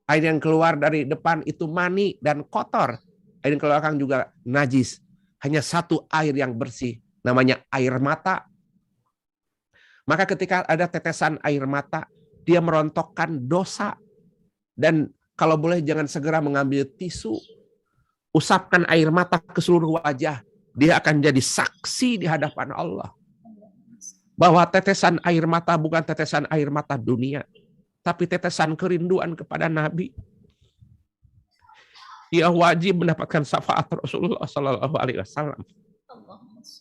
Air yang keluar dari depan itu mani dan kotor. Air yang keluar belakang juga najis. Hanya satu air yang bersih, namanya air mata. Maka ketika ada tetesan air mata, dia merontokkan dosa. Dan kalau boleh jangan segera mengambil tisu. Usapkan air mata ke seluruh wajah. Dia akan jadi saksi di hadapan Allah. Bahwa tetesan air mata bukan tetesan air mata dunia. Tapi tetesan kerinduan kepada Nabi. Dia wajib mendapatkan syafaat Rasulullah SAW.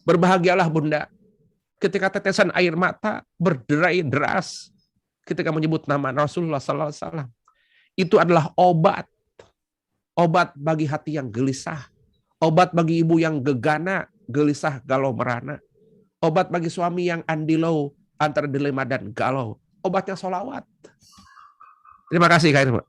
Berbahagialah Bunda. Ketika tetesan air mata berderai deras. Ketika menyebut nama Rasulullah SAW. Itu adalah obat. Obat bagi hati yang gelisah. Obat bagi ibu yang gegana, gelisah, galau, merana. Obat bagi suami yang andilau antara dilema dan galau. Obatnya sholawat. Terima kasih Kak Irma.